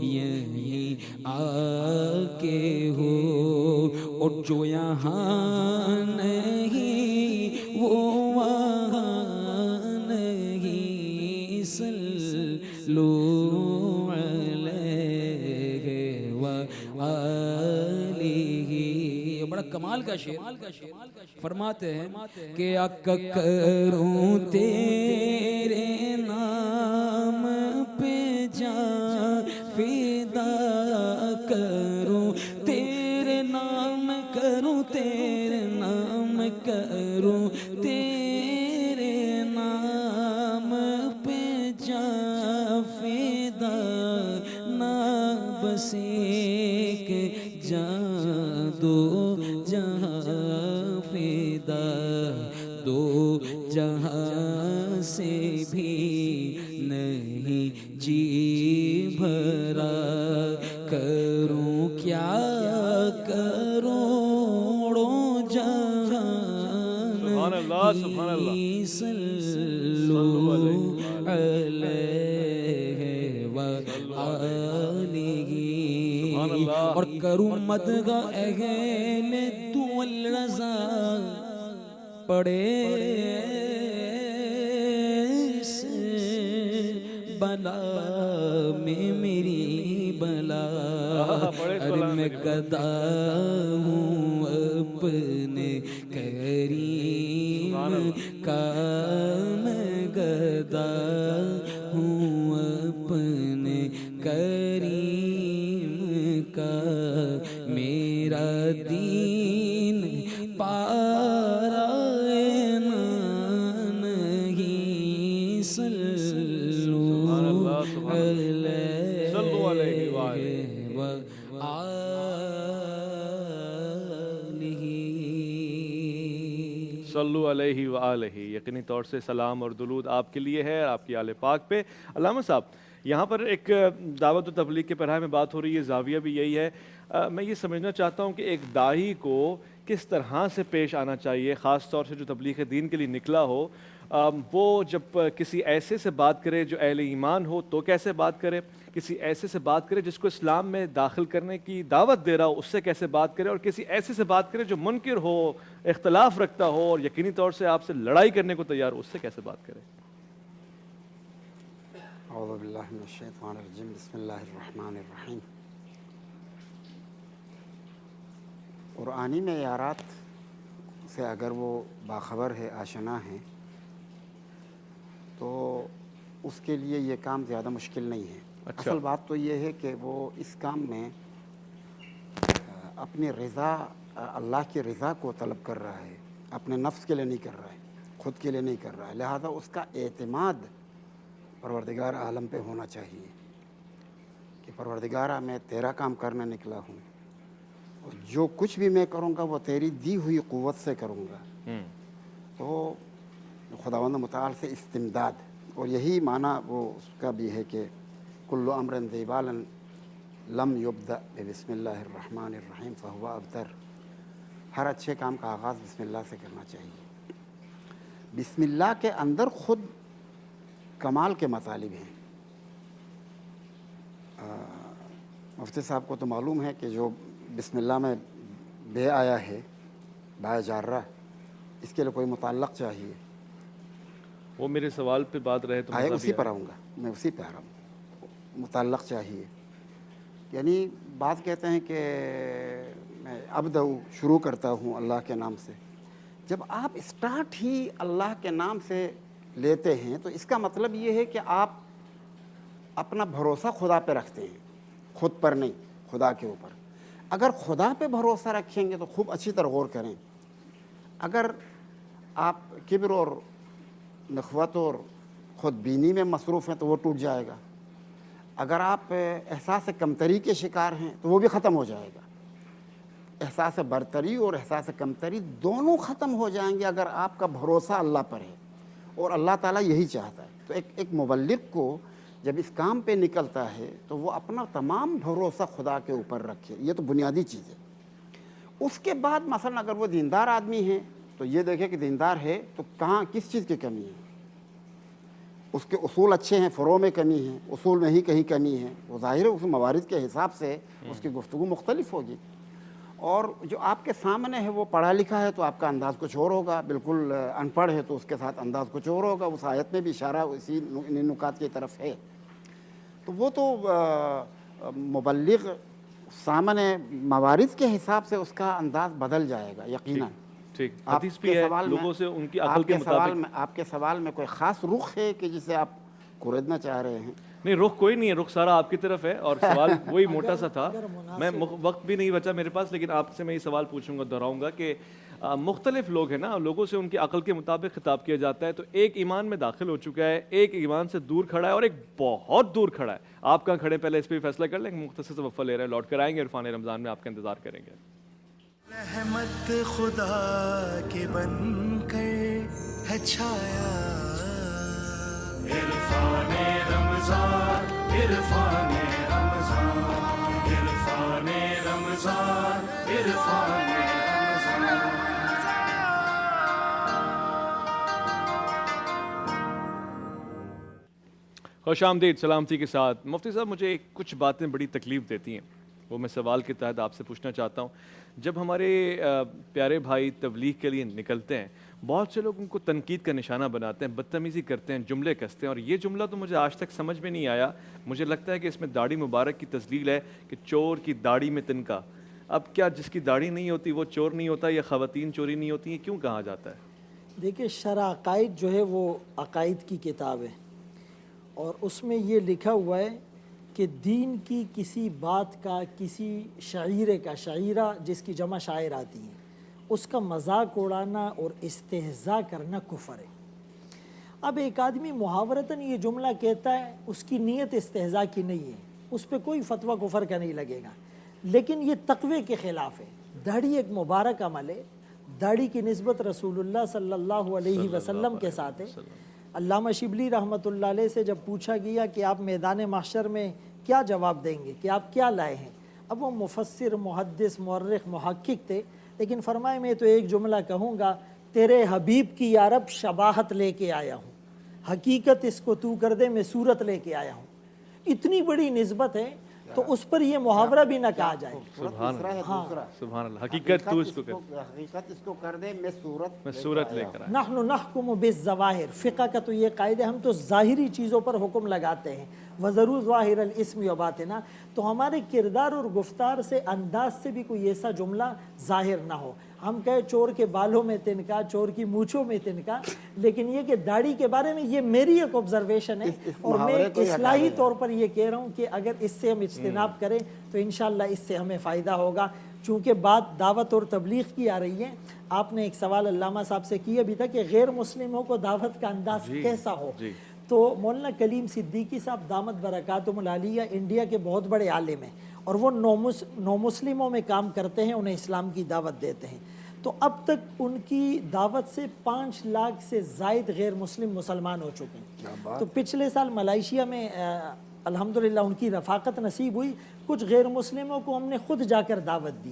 [SPEAKER 3] یہیں آ کے ہو اور جو یہاں نہیں وہ وہاں نہیں صلو علیہ وآلہ بڑا کمال کا شعر فرماتے ہیں کہ کروں تیرے نام پہ جان فدا کروں تیرے نام کروں تیرے نام کروں تیرے نام پہ جان فدا نہ بس ایک جان دو جہاں فدا دو جہاں سے بھی نہیں جی بھرا کروں کیا کروڑوں جہان
[SPEAKER 2] سبحان اللہ سبحان اللہ
[SPEAKER 3] صلو علیہ وآلہ اور کروں مدغ اہل تو الرضا پڑے بلا میں میری بلا ارے میں گدا ہوں اپنے کریم کا میں گدا ہوں اپنے کریم کا میرا دین پارا نہیں صلو علیہ وآلہ
[SPEAKER 2] صلو علیہ وآلہ یقینی طور سے سلام اور درود آپ کے لیے ہے اور آپ کی آل پاک پہ۔ علامہ صاحب یہاں پر ایک دعوت و تبلیغ کے پیراہے میں بات ہو رہی ہے، زاویہ بھی یہی ہے، میں یہ سمجھنا چاہتا ہوں کہ ایک داعی کو کس طرح سے پیش آنا چاہیے، خاص طور سے جو تبلیغ دین کے لیے نکلا ہو، وہ جب کسی ایسے سے بات کرے جو اہل ایمان ہو تو کیسے بات کرے، کسی ایسے سے بات کرے جس کو اسلام میں داخل کرنے کی دعوت دے رہا ہو اس سے کیسے بات کرے، اور کسی ایسے سے بات کرے جو منکر ہو، اختلاف رکھتا ہو اور یقینی طور سے آپ سے لڑائی کرنے کو تیار ہو، اس سے کیسے بات کرے؟
[SPEAKER 5] اعوذ باللہ من الشیطان الرجیم بسم اللہ الرحمن الرحیم۔ قرآنی معیارات سے اگر وہ باخبر ہے، آشنا ہے، تو اس کے لیے یہ کام زیادہ مشکل نہیں ہے۔ اصل بات تو یہ ہے کہ وہ اس کام میں اپنی رضا، اللہ کی رضا کو طلب کر رہا ہے، اپنے نفس کے لیے نہیں کر رہا ہے، خود کے لیے نہیں کر رہا ہے، لہذا اس کا اعتماد پروردگار عالم پہ ہونا چاہیے کہ پروردگارہ میں تیرا کام کرنے نکلا ہوں اور جو کچھ بھی میں کروں گا وہ تیری دی ہوئی قوت سے کروں گا۔ تو خداوند متعال سے استمداد، اور یہی معنی وہ اس کا بھی ہے کہ کل امر ذی بال لم یبدأ بسم اللہ الرحمن الرحیم فہو ابتر، ہر اچھے کام کا آغاز بسم اللہ سے کرنا چاہیے۔ بسم اللہ کے اندر خود کمال کے مطالب ہیں۔ مفتی صاحب کو تو معلوم ہے کہ جو بسم اللہ میں بے آیا ہے، با جارہ، اس کے لیے کوئی متعلق چاہیے۔
[SPEAKER 2] وہ میرے سوال پہ بات رہے تو
[SPEAKER 5] آئے اسی پر آؤں گا، میں اسی پہ آ رہا ہوں۔ متعلق چاہیے، یعنی بعض کہتے ہیں کہ میں ابدأ شروع کرتا ہوں اللہ کے نام سے۔ جب آپ اسٹارٹ ہی اللہ کے نام سے لیتے ہیں تو اس کا مطلب یہ ہے کہ آپ اپنا بھروسہ خدا پہ رکھتے ہیں، خود پر نہیں، خدا کے اوپر۔ اگر خدا پہ بھروسہ رکھیں گے تو خوب اچھی طرح غور کریں. اگر آپ کبر اور نخوت اور خود بینی میں مصروف ہیں تو وہ ٹوٹ جائے گا. اگر آپ احساس کمتری کے شکار ہیں تو وہ بھی ختم ہو جائے گا. احساس برتری اور احساس کمتری دونوں ختم ہو جائیں گے اگر آپ کا بھروسہ اللہ پر ہے, اور اللہ تعالیٰ یہی چاہتا ہے. تو ایک مبلغ کو جب اس کام پہ نکلتا ہے تو وہ اپنا تمام بھروسہ خدا کے اوپر رکھے, یہ تو بنیادی چیز ہے. اس کے بعد مثلا اگر وہ دیندار آدمی ہے تو یہ دیکھے کہ دیندار ہے تو کہاں کس چیز کی کمی ہے. اس کے اصول اچھے ہیں, فروع میں کمی ہے, اصول میں ہی کہیں کمی ہے, وہ ظاہر ہے اس موارد کے حساب سے اس کی گفتگو مختلف ہوگی. اور جو آپ کے سامنے ہے وہ پڑھا لکھا ہے تو آپ کا انداز کچھ اور ہوگا, بالکل ان پڑھ ہے تو اس کے ساتھ انداز کچھ اور ہوگا. اس آیت میں بھی اشارہ اسی ان نکات کی طرف ہے. تو وہ تو مبلغ سامنے موارد کے حساب سے اس کا انداز بدل جائے گا یقیناً.
[SPEAKER 2] ٹھیک,
[SPEAKER 5] آپ
[SPEAKER 2] حدیث
[SPEAKER 5] کے
[SPEAKER 2] بھی ہے
[SPEAKER 5] سوال میں
[SPEAKER 2] لوگوں سے ان کی عقل کے مطابق.
[SPEAKER 5] آپ کے سوال میں کوئی خاص رخ ہے کہ جسے آپ کریدنا چاہ رہے ہیں؟
[SPEAKER 2] نہیں, رخ کوئی نہیں ہے, رخ سارا آپ کی طرف ہے. اور سوال وہی موٹا سا تھا, میں وقت بھی نہیں بچا میرے پاس, لیکن آپ سے میں یہ سوال پوچھوں گا, دہراؤں گا کہ مختلف لوگ ہیں نا, لوگوں سے ان کی عقل کے مطابق خطاب کیا جاتا ہے. تو ایک ایمان میں داخل ہو چکا ہے, ایک ایمان سے دور کھڑا ہے, اور ایک بہت دور کھڑا ہے. آپ کہاں کھڑے پہلے اس پہ فیصلہ کر لیں. مختصر سے وقفہ لے رہے ہیں, لوٹ کر آئیں گے, عرفان رمضان میں آپ کا انتظار کریں گے.
[SPEAKER 1] رحمت خدا کے بن کر ہے چھایا, عرفان رمضان, عرفان رمضان, عرفان رمضان, عرفان رمضان.
[SPEAKER 2] خوش آمدید سلامتی کے ساتھ. مفتی صاحب, مجھے کچھ باتیں بڑی تکلیف دیتی ہیں, وہ میں سوال کے تحت آپ سے پوچھنا چاہتا ہوں. جب ہمارے پیارے بھائی تبلیغ کے لیے نکلتے ہیں, بہت سے لوگ ان کو تنقید کا نشانہ بناتے ہیں, بدتمیزی کرتے ہیں, جملے کستے ہیں. اور یہ جملہ تو مجھے آج تک سمجھ میں نہیں آیا. مجھے لگتا ہے کہ اس میں داڑھی مبارک کی تذلیل ہے کہ چور کی داڑھی میں تنکا. اب کیا جس کی داڑھی نہیں ہوتی وہ چور نہیں ہوتا, یا خواتین چوری نہیں ہوتی ہیں, کیوں کہا جاتا ہے؟
[SPEAKER 4] دیکھیں, شرح عقائد جو ہے وہ عقائد کی کتاب ہے, اور اس میں یہ لکھا ہوا ہے کہ دین کی کسی بات کا, کسی شعیرے کا, شعیرہ جس کی جمع شاعر آتی ہیں, اس کا مذاق اڑانا اور استہزاء کرنا کفر ہے. اب ایک آدمی محاورتاً یہ جملہ کہتا ہے, اس کی نیت استہزاء کی نہیں ہے, اس پہ کوئی فتویٰ کفر کا نہیں لگے گا, لیکن یہ تقوی کے خلاف ہے. داڑھی ایک مبارک عمل ہے, داڑھی کی نسبت رسول اللہ صلی اللہ علیہ وسلم کے ساتھ ہے. علامہ شبلی رحمۃ اللہ علیہ سے جب پوچھا گیا کہ آپ میدان محشر میں کیا جواب دیں گے, کہ آپ کیا لائے ہیں, اب وہ مفسر, محدث, مورخ, محقق تھے, لیکن فرمائے میں تو ایک جملہ کہوں گا, تیرے حبیب کی یا رب شباہت لے کے آیا ہوں, حقیقت اس کو تو کر دے, میں صورت لے کے آیا ہوں. اتنی بڑی نسبت ہے تو اس پر یہ محاورہ بھی نہ کہا جائے.
[SPEAKER 2] سبحان
[SPEAKER 5] دوسرا ہے, دوسرا
[SPEAKER 2] سبحان اللہ, حقیقت تو اس کو
[SPEAKER 5] حقیقت اس کو کر دے, میں
[SPEAKER 2] صورت لے کر آیا.
[SPEAKER 4] نحن نحکم بالظواہر, فقہ کا تو یہ قاعدہ, ہم تو ظاہری چیزوں پر حکم لگاتے ہیں. وَذَرُوا ظَاهِرَ الْإِسْمِ وَبَاطِنَا, تو ہمارے کردار اور گفتار سے, انداز سے بھی کوئی ایسا جملہ ظاہر نہ ہو. ہم کہے چور کے بالوں میں تنکا, چور کی مونچھوں میں تنکا, لیکن یہ کہ داڑھی کے بارے میں یہ میری ایک آبزرویشن ہے, اور میں اصلاحی طور پر یہ کہہ رہا ہوں کہ اگر اس سے ہم اجتناب کریں تو انشاءاللہ اس سے ہمیں فائدہ ہوگا. چونکہ بات دعوت اور تبلیغ کی آ رہی ہے, آپ نے ایک سوال علامہ صاحب سے کیا بھی تھا کہ غیر مسلموں کو دعوت کا انداز کیسا ہو. تو مولانا کلیم صدیقی صاحب دامت برکاتہم العالیہ انڈیا کے بہت بڑے عالم ہیں, اور وہ نو مسلموں میں کام کرتے ہیں, انہیں اسلام کی دعوت دیتے ہیں. تو اب تک ان کی دعوت سے 5 لاکھ سے زائد غیر مسلم مسلمان ہو چکے ہیں. تو پچھلے سال ملائیشیا میں الحمدللہ ان کی رفاقت نصیب ہوئی. کچھ غیر مسلموں کو ہم نے خود جا کر دعوت دی.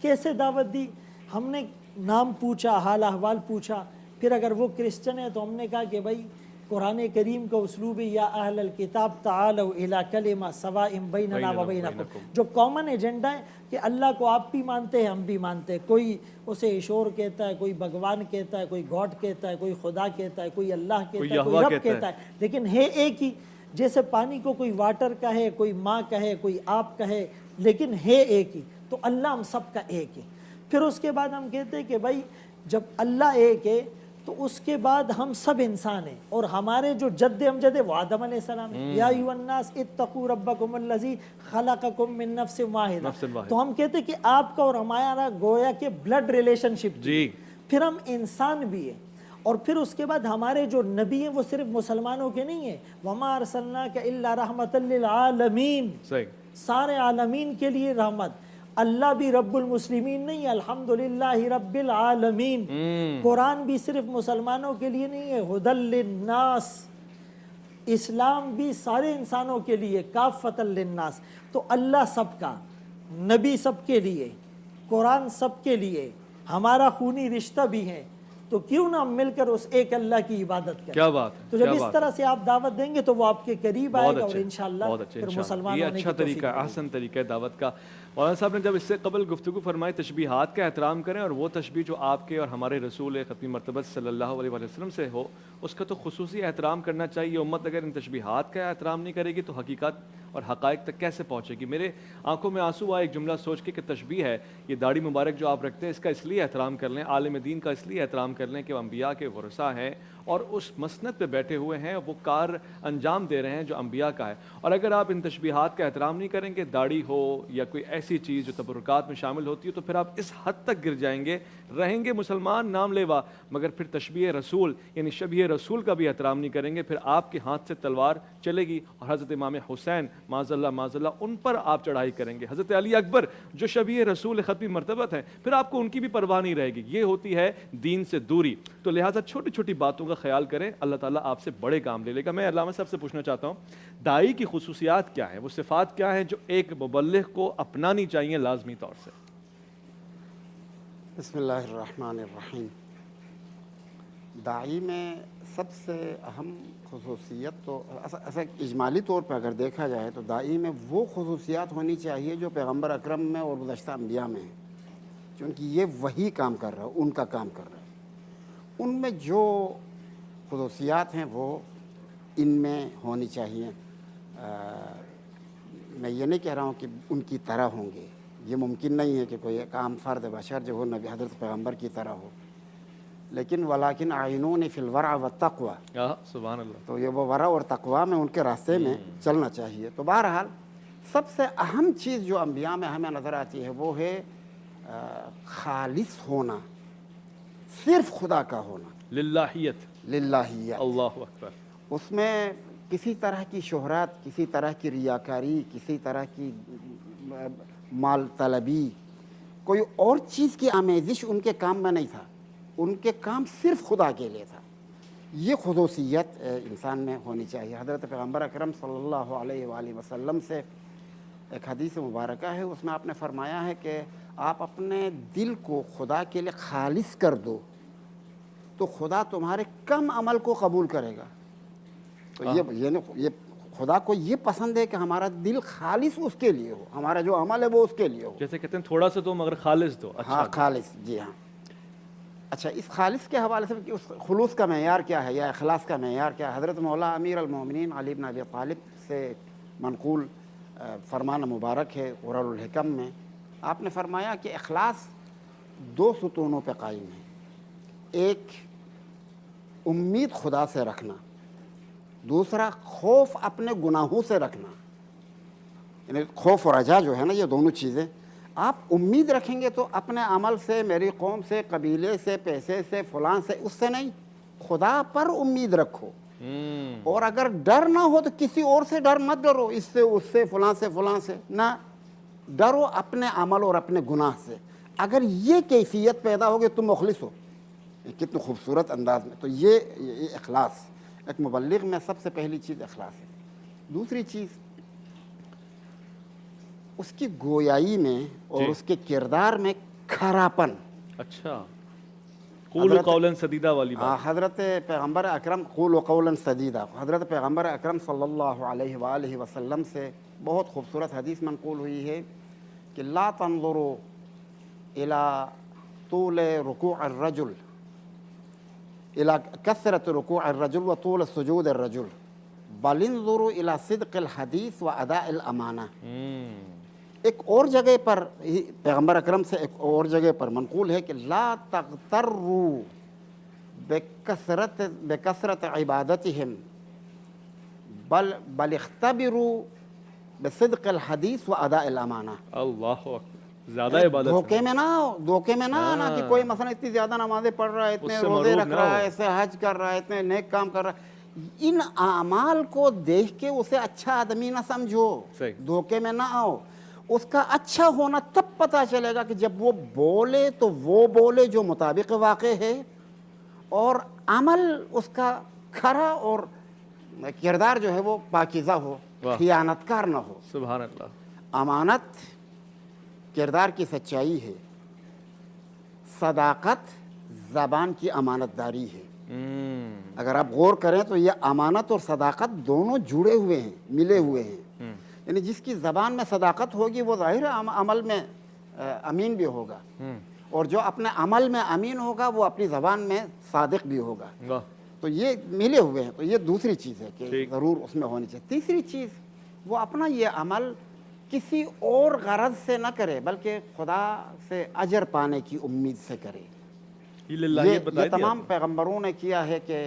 [SPEAKER 4] کیسے دعوت دی؟ ہم نے نام پوچھا, حال احوال پوچھا, پھر اگر وہ کرسچن ہے تو ہم نے کہا کہ بھائی قرآن کریم کا اسلوب یا اہل الکتاب تعالوا الی کلمہ سواء بیننا و بینکم, جو کامن ایجنڈا ہے کہ اللہ کو آپ بھی مانتے ہیں, ہم بھی مانتے ہیں. کوئی اسے ایشور کہتا ہے, کوئی بھگوان کہتا ہے, کوئی گاڈ کہتا ہے, کوئی خدا کہتا ہے, کوئی اللہ کہتا ہے, کوئی رب کہتا ہے, لیکن ہے ایک ہی. جیسے پانی کو کوئی واٹر کہے, کوئی ماں کہے, کوئی آپ کہے, لیکن ہے ایک ہی. تو اللہ ہم سب کا ایک ہے. پھر اس کے بعد ہم کہتے ہیں کہ بھائی جب اللہ ایک ہے تو اس کے بعد ہم سب انسان ہیں، اور ہمارے جو جد امجد ہے وہ آدم علیہ السلام ہے. یا ایھا الناس اتقوا ربکم الذی خلقکم من نفس واحدہ. تو ہم کہتے ہیں کہ آپ کا اور ہمارا گویا کہ بلڈ ریلیشن شپ،
[SPEAKER 2] جی
[SPEAKER 4] پھر ہم انسان بھی ہیں. اور پھر اس کے بعد ہمارے جو نبی ہیں وہ صرف مسلمانوں کے نہیں ہیں. وما ارسلناک الا رحمۃ للعالمین،
[SPEAKER 2] صحیح.
[SPEAKER 4] سارے عالمین کے لیے رحمت. اللہ بھی رب المسلمین نہیں ہے، الحمدللہ رب العالمین. قرآن بھی صرف مسلمانوں کے لیے نہیں ہے، ھدی للناس. اسلام بھی سارے انسانوں کے لیے، کافۃ للناس. تو اللہ سب کا، نبی سب کے لیے، قرآن سب کے لیے، ہمارا خونی رشتہ بھی ہے. تو کیوں نہ ہم مل کر اس ایک اللہ کی عبادت کریں.
[SPEAKER 2] کیا بات ہے.
[SPEAKER 4] تو جب اس طرح سے آپ دعوت دیں گے تو وہ آپ کے قریب آئے گا، اور انشاءاللہ پھر مسلمان
[SPEAKER 2] یہ
[SPEAKER 4] ہونے کی
[SPEAKER 2] اچھا
[SPEAKER 4] توفیق
[SPEAKER 2] طریقہ ہے، احسن طریقہ ہے دعوت کا. مولانا صاحب نے جب اس سے قبل گفتگو فرمائی تشبیہات کا احترام کریں، اور وہ تشبیہ جو آپ کے اور ہمارے رسول ختمی مرتبہ صلی اللہ علیہ وسلم سے ہو اس کا تو خصوصی احترام کرنا چاہیے. امت اگر ان تشبیہات کا احترام نہیں کرے گی تو حقیقت اور حقائق تک کیسے پہنچے گی. میرے آنکھوں میں آنسو آئے ایک جملہ سوچ کے کہ تشبیہ ہے یہ داڑھی مبارک جو آپ رکھتے ہیں اس کا اس لیے احترام کر لیں، عالم دین کا اس لیے احترام کر لیں کہ وہ انبیاء کے ورثہ ہیں اور اس مسند پہ بیٹھے ہوئے ہیں، وہ کار انجام دے رہے ہیں جو انبیاء کا ہے. اور اگر آپ ان تشبیہات کا احترام نہیں کریں گے، داڑھی ہو یا کوئی ایسی چیز جو تبرکات میں شامل ہوتی ہے، تو پھر آپ اس حد تک گر جائیں گے، رہیں گے مسلمان نام لیوا مگر پھر تشبیہ رسول یعنی شبیہ رسول کا بھی احترام نہیں کریں گے. پھر آپ کے ہاتھ سے تلوار چلے گی اور حضرت امام حسین معاذ اللہ ان پر آپ چڑھائی کریں گے. حضرت علی اکبر جو شبیہ رسول ختمی مرتبت ہیں، پھر آپ کو ان کی بھی پرواہ نہیں رہے گی. یہ ہوتی ہے دین سے دوری. تو لہٰذا چھوٹی چھوٹی باتوں کا خیال کریں، اللہ تعالیٰ آپ سے بڑے کام لے لے گا. میں علامہ صاحب سے پوچھنا چاہتا ہوں داعی کی خصوصیات کیا ہیں، وہ صفات کیا ہیں جو ایک مبلغ کو اپنانی چاہیے لازمی طور سے؟
[SPEAKER 5] بسم اللہ الرحمن الرحیم. داعی میں سب سے اہم خصوصیت تو ایسا اجمالی طور پہ اگر دیکھا جائے تو داعی میں وہ خصوصیات ہونی چاہیے جو پیغمبر اکرم میں اور گزشتہ انبیاء میں ہیں، چونکہ یہ وہی کام کر رہا ہے، ان کا کام کر رہا ہے. ان میں جو خصوصیات ہیں وہ ان میں ہونی چاہیے. میں یہ نہیں کہہ رہا ہوں کہ ان کی طرح ہوں گے، یہ ممکن نہیں ہے کہ کوئی ایک عام فرد بشر جو ہو نبی حضرت پیغمبر کی طرح ہو، لیکن ولیکن اعینونی فی الورع والتقوی،
[SPEAKER 2] سبحان اللہ.
[SPEAKER 5] تو یہ وہ ورع اور تقوی میں ان کے راستے میں چلنا چاہیے. تو بہرحال سب سے اہم چیز جو انبیاء میں ہمیں نظر آتی ہے وہ ہے خالص ہونا، صرف خدا کا ہونا،
[SPEAKER 2] للہیت.
[SPEAKER 5] للہیت.
[SPEAKER 2] اللہ اکبر.
[SPEAKER 5] اس میں کسی طرح کی شہرت، کسی طرح کی ریاکاری، کسی طرح کی مال طلبی، کوئی اور چیز کی آمیزش ان کے کام میں نہیں تھا. ان کے کام صرف خدا کے لیے تھا. یہ خصوصیت انسان میں ہونی چاہیے. حضرت پیغمبر اکرم صلی اللہ علیہ وآلہ وسلم سے ایک حدیث مبارکہ ہے، اس میں آپ نے فرمایا ہے کہ آپ اپنے دل کو خدا کے لیے خالص کر دو تو خدا تمہارے کم عمل کو قبول کرے گا. تو یہ خدا کو یہ پسند ہے کہ ہمارا دل خالص اس کے لیے ہو، ہمارا جو عمل ہے وہ اس کے لیے ہو.
[SPEAKER 2] جیسے کہتے ہیں تھوڑا سا دو مگر خالص دو.
[SPEAKER 5] ہاں خالص، جی ہاں. اچھا، اس خالص کے حوالے سے کہ اس خلوص کا معیار کیا ہے یا اخلاص کا معیار کیا ہے، حضرت مولا امیر المومنین علی بن ابی طالب سے منقول فرمان مبارک ہے قرآن الحکم میں. آپ نے فرمایا کہ اخلاص دو ستونوں پہ قائم ہے. ایک امید خدا سے رکھنا، دوسرا خوف اپنے گناہوں سے رکھنا. یعنی خوف اور رجا جو ہے نا، یہ دونوں چیزیں آپ امید رکھیں گے تو اپنے عمل سے، میری قوم سے، قبیلے سے، پیسے سے، فلاں سے، اس سے نہیں، خدا پر امید رکھو. اور اگر ڈر نہ ہو تو کسی اور سے ڈر مت ڈرو، اس سے، اس سے، فلاں سے، فلاں سے نہ ڈرو، اپنے عمل اور اپنے گناہ سے. اگر یہ کیفیت پیدا ہوگی تم مخلص ہو. کتنے خوبصورت انداز میں. تو یہ اخلاص ایک مبلغ میں سب سے پہلی چیز اخلاص ہے. دوسری چیز اس کی گویائی میں اور اس کے کردار میں کھراپن.
[SPEAKER 2] اچھا، قول قولا سدیدہ والی بات.
[SPEAKER 5] حضرت پیغمبر اکرم قول قولا سدیدہ، حضرت پیغمبر اکرم صلی اللہ علیہ وآلہ وسلم سے بہت خوبصورت حدیث منقول ہوئی ہے کہ لا تنظروا الى طول رکوع الرجل، الى کثرت رکوع الرجل و طول سجود الرجل، بل انظروا الى صدق الحدیث و اداء الامانہ. ایک اور جگہ پر پیغمبر اکرم سے ایک اور جگہ پر منقول ہے کہ لا تغتروا بکثرت عبادتہم بل اختبروا بصدق الحدیث و ادا الامانہ.
[SPEAKER 2] اللہ اکبر، زیادہ عبادت
[SPEAKER 5] دھوکے میں نہ آؤ، دھوکے میں نہ آنا کہ کوئی مثلا اتنی زیادہ نمازیں پڑھ رہا ہے، اتنے
[SPEAKER 2] اس سے
[SPEAKER 5] روزے
[SPEAKER 2] مغرور
[SPEAKER 5] رکھ
[SPEAKER 2] نہ
[SPEAKER 5] رہا
[SPEAKER 2] ہو.
[SPEAKER 5] ہے، ایسے حج کر رہا ہے، اتنے نیک کام کر رہا ہے. ان اعمال کو دیکھ کے اسے اچھا آدمی نہ سمجھو،
[SPEAKER 2] صحیح.
[SPEAKER 5] دھوکے میں نہ آؤ. اس کا اچھا ہونا تب پتہ چلے گا کہ جب وہ بولے تو وہ بولے جو مطابق واقع ہے، اور عمل اس کا کھرا اور کردار جو ہے وہ پاکیزہ ہو،
[SPEAKER 2] واہ.
[SPEAKER 5] خیانت کار نہ ہو.
[SPEAKER 2] سبحان اللہ.
[SPEAKER 5] امانت کردار کی سچائی ہے، صداقت زبان کی امانت داری ہے. اگر آپ غور کریں تو یہ امانت اور صداقت دونوں جڑے ہوئے ہیں، ملے ہوئے ہیں. یعنی جس کی زبان میں صداقت ہوگی وہ ظاہر عمل میں امین بھی ہوگا، اور جو اپنے عمل میں امین ہوگا وہ اپنی زبان میں صادق بھی ہوگا.
[SPEAKER 2] واہ.
[SPEAKER 5] تو یہ ملے ہوئے ہیں. تو یہ دوسری چیز ہے کہ
[SPEAKER 2] ٹھیک.
[SPEAKER 5] ضرور اس میں ہونی چاہیے. تیسری چیز، وہ اپنا یہ عمل کسی اور غرض سے نہ کرے بلکہ خدا سے اجر پانے کی امید سے کرے. یہ تمام پیغمبروں نے کیا ہے کہ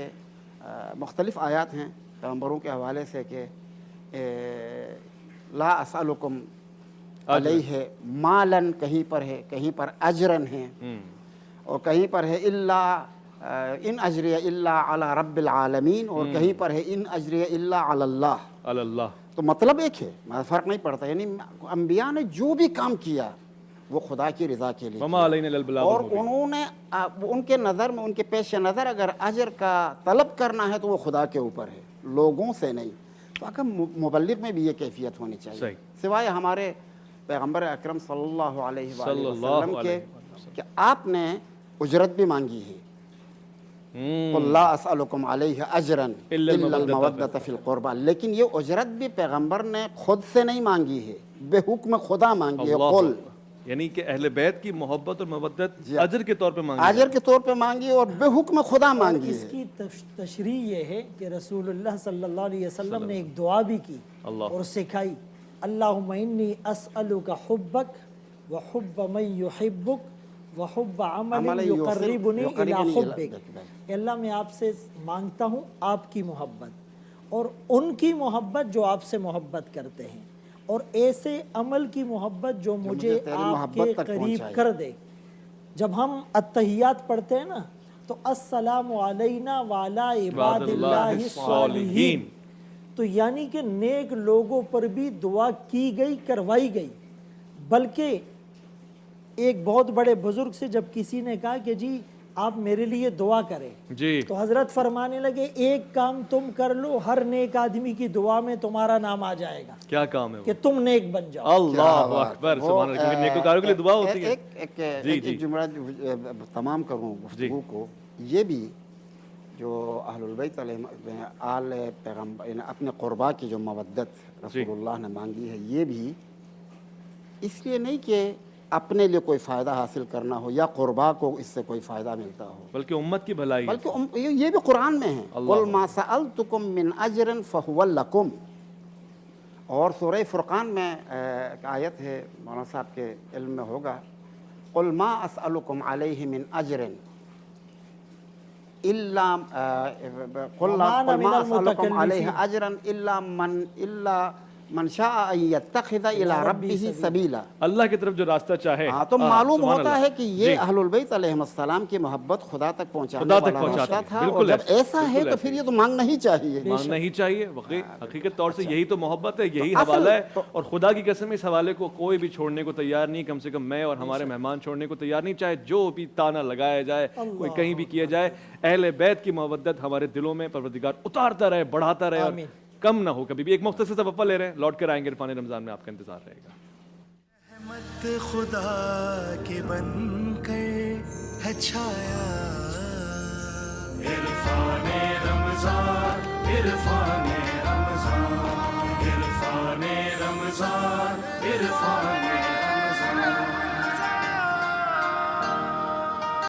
[SPEAKER 5] مختلف آیات ہیں پیغمبروں کے حوالے سے کہ لا اسألکم علیہ مالن کہیں پر ہے، کہیں پر اجرن ہے، اور کہیں پر ہے الا ان اجریہ الا علی رب العالمین، اور کہیں پر ہے ان اجریہ الا علی اللہ.
[SPEAKER 2] اللہ.
[SPEAKER 5] تو مطلب ایک ہے، فرق نہیں پڑتا. یعنی انبیاء نے جو بھی کام کیا وہ خدا کی رضا کے لیے
[SPEAKER 2] وما علینا الا البلاغ
[SPEAKER 5] اور
[SPEAKER 2] المبین.
[SPEAKER 5] انہوں نے ان کے نظر میں، ان کے پیش نظر اگر اجر کا طلب کرنا ہے تو وہ خدا کے اوپر ہے، لوگوں سے نہیں. تو اگر مبلغ میں بھی یہ کیفیت ہونی چاہیے،
[SPEAKER 2] صحیح.
[SPEAKER 5] سوائے ہمارے پیغمبر اکرم صلی اللہ علیہ وآلہ وسلم کے کہ آپ نے اجرت بھی مانگی ہے. قل لا اسألکم علیہ اجرا الا المودۃ فی القربى. لیکن یہ اجرت بھی پیغمبر نے خود سے نہیں مانگی ہے، بے حکم خدا مانگی ہے. قل،
[SPEAKER 2] یعنی کہ اہل بیت کی محبت اور مودت اجر کے طور پہ مانگی،
[SPEAKER 5] اجر کے طور پہ مانگی اور بے حکم خدا مانگی
[SPEAKER 4] اس
[SPEAKER 5] ہے.
[SPEAKER 4] کی تشریح یہ ہے کہ رسول اللہ صلی اللہ علیہ وسلم نے ایک دعا بھی کی اور سکھائی، اللہم انی اسألک حبک وحب من یحبک وحب عمل یقربنی الی حبک. اللہ میں آپ سے مانگتا ہوں آپ کی محبت اور ان کی محبت جو آپ سے محبت کرتے ہیں، اور ایسے عمل کی محبت جو مجھے آپ کے قریب کر دے. جب ہم التحیات پڑھتے ہیں نا تو السلام علینا وعلی عباد اللہ الصالحین، تو یعنی کہ نیک لوگوں پر بھی دعا کی گئی، کروائی گئی. بلکہ ایک بہت بڑے بزرگ سے جب کسی نے کہا کہ جی آپ میرے لیے دعا کریں،
[SPEAKER 2] جی،
[SPEAKER 4] تو حضرت فرمانے لگے ایک کام تم کر لو، ہر نیک آدمی کی دعا میں تمہارا نام آ جائے گا.
[SPEAKER 2] کیا کام ہے وہ؟
[SPEAKER 4] کہ تم نیک بن جاؤ.
[SPEAKER 2] اللہ اکبر، سبحان اللہ. کیونکہ نیکوکاروں کے لیے دعا ہوتی ہے.
[SPEAKER 5] ایک جملہ تمام کروں گفتگو کو، یہ بھی جو اہل البیت علیہ آل پیغمبر اپنے قربا کی جو مودت رسول اللہ نے مانگی ہے، یہ بھی اس لیے نہیں کہ اپنے لیے کوئی فائدہ حاصل کرنا ہو یا قربا کو اس سے کوئی فائدہ ملتا ہو،
[SPEAKER 2] بلکہ امت کی بھلائی،
[SPEAKER 5] بلکہ یہ بھی قرآن میں ہے. قل ما سألتکم من اجر فہو لکم. اور سورہ فرقان میں ایک آیت ہے، مولانا صاحب کے علم میں ہوگا، قل ما اسألکم علیہ من اجر الا قل ما اسألکم علیہ اجرا الا من شاء ان یتخذ الی ربہ سبیلا.
[SPEAKER 2] اللہ کی طرف جو راستہ چاہے.
[SPEAKER 5] تو معلوم ہوتا ہے کہ یہ اہل البیت علیہ السلام کی محبت خدا تک پہنچانے والا راستہ تھا. اور جب ایسا ہے تو پھر یہ تو مانگنا ہی چاہیے،
[SPEAKER 2] مانگنا ہی چاہیے. حقیقت طور سے یہی تو محبت ہے، یہی حوالہ ہے. اور خدا کی قسم اس حوالے کو کوئی بھی چھوڑنے کو تیار نہیں، کم سے کم میں اور ہمارے مہمان چھوڑنے کو تیار نہیں، چاہے جو بھی تانا لگایا جائے، کوئی کہیں بھی کیا جائے. اہل بیت کی محبت ہمارے دلوں میں پروردگار اتارتا رہے، بڑھاتا رہے اور کم نہ ہو کبھی بھی. ایک مختصر سا وقفہ لے رہے ہیں، لوٹ کر آئیں گے. عرفان رمضان میں آپ کا انتظار رہے گا.
[SPEAKER 1] رحمت خدا کے بن کر ہے چھایا عرفان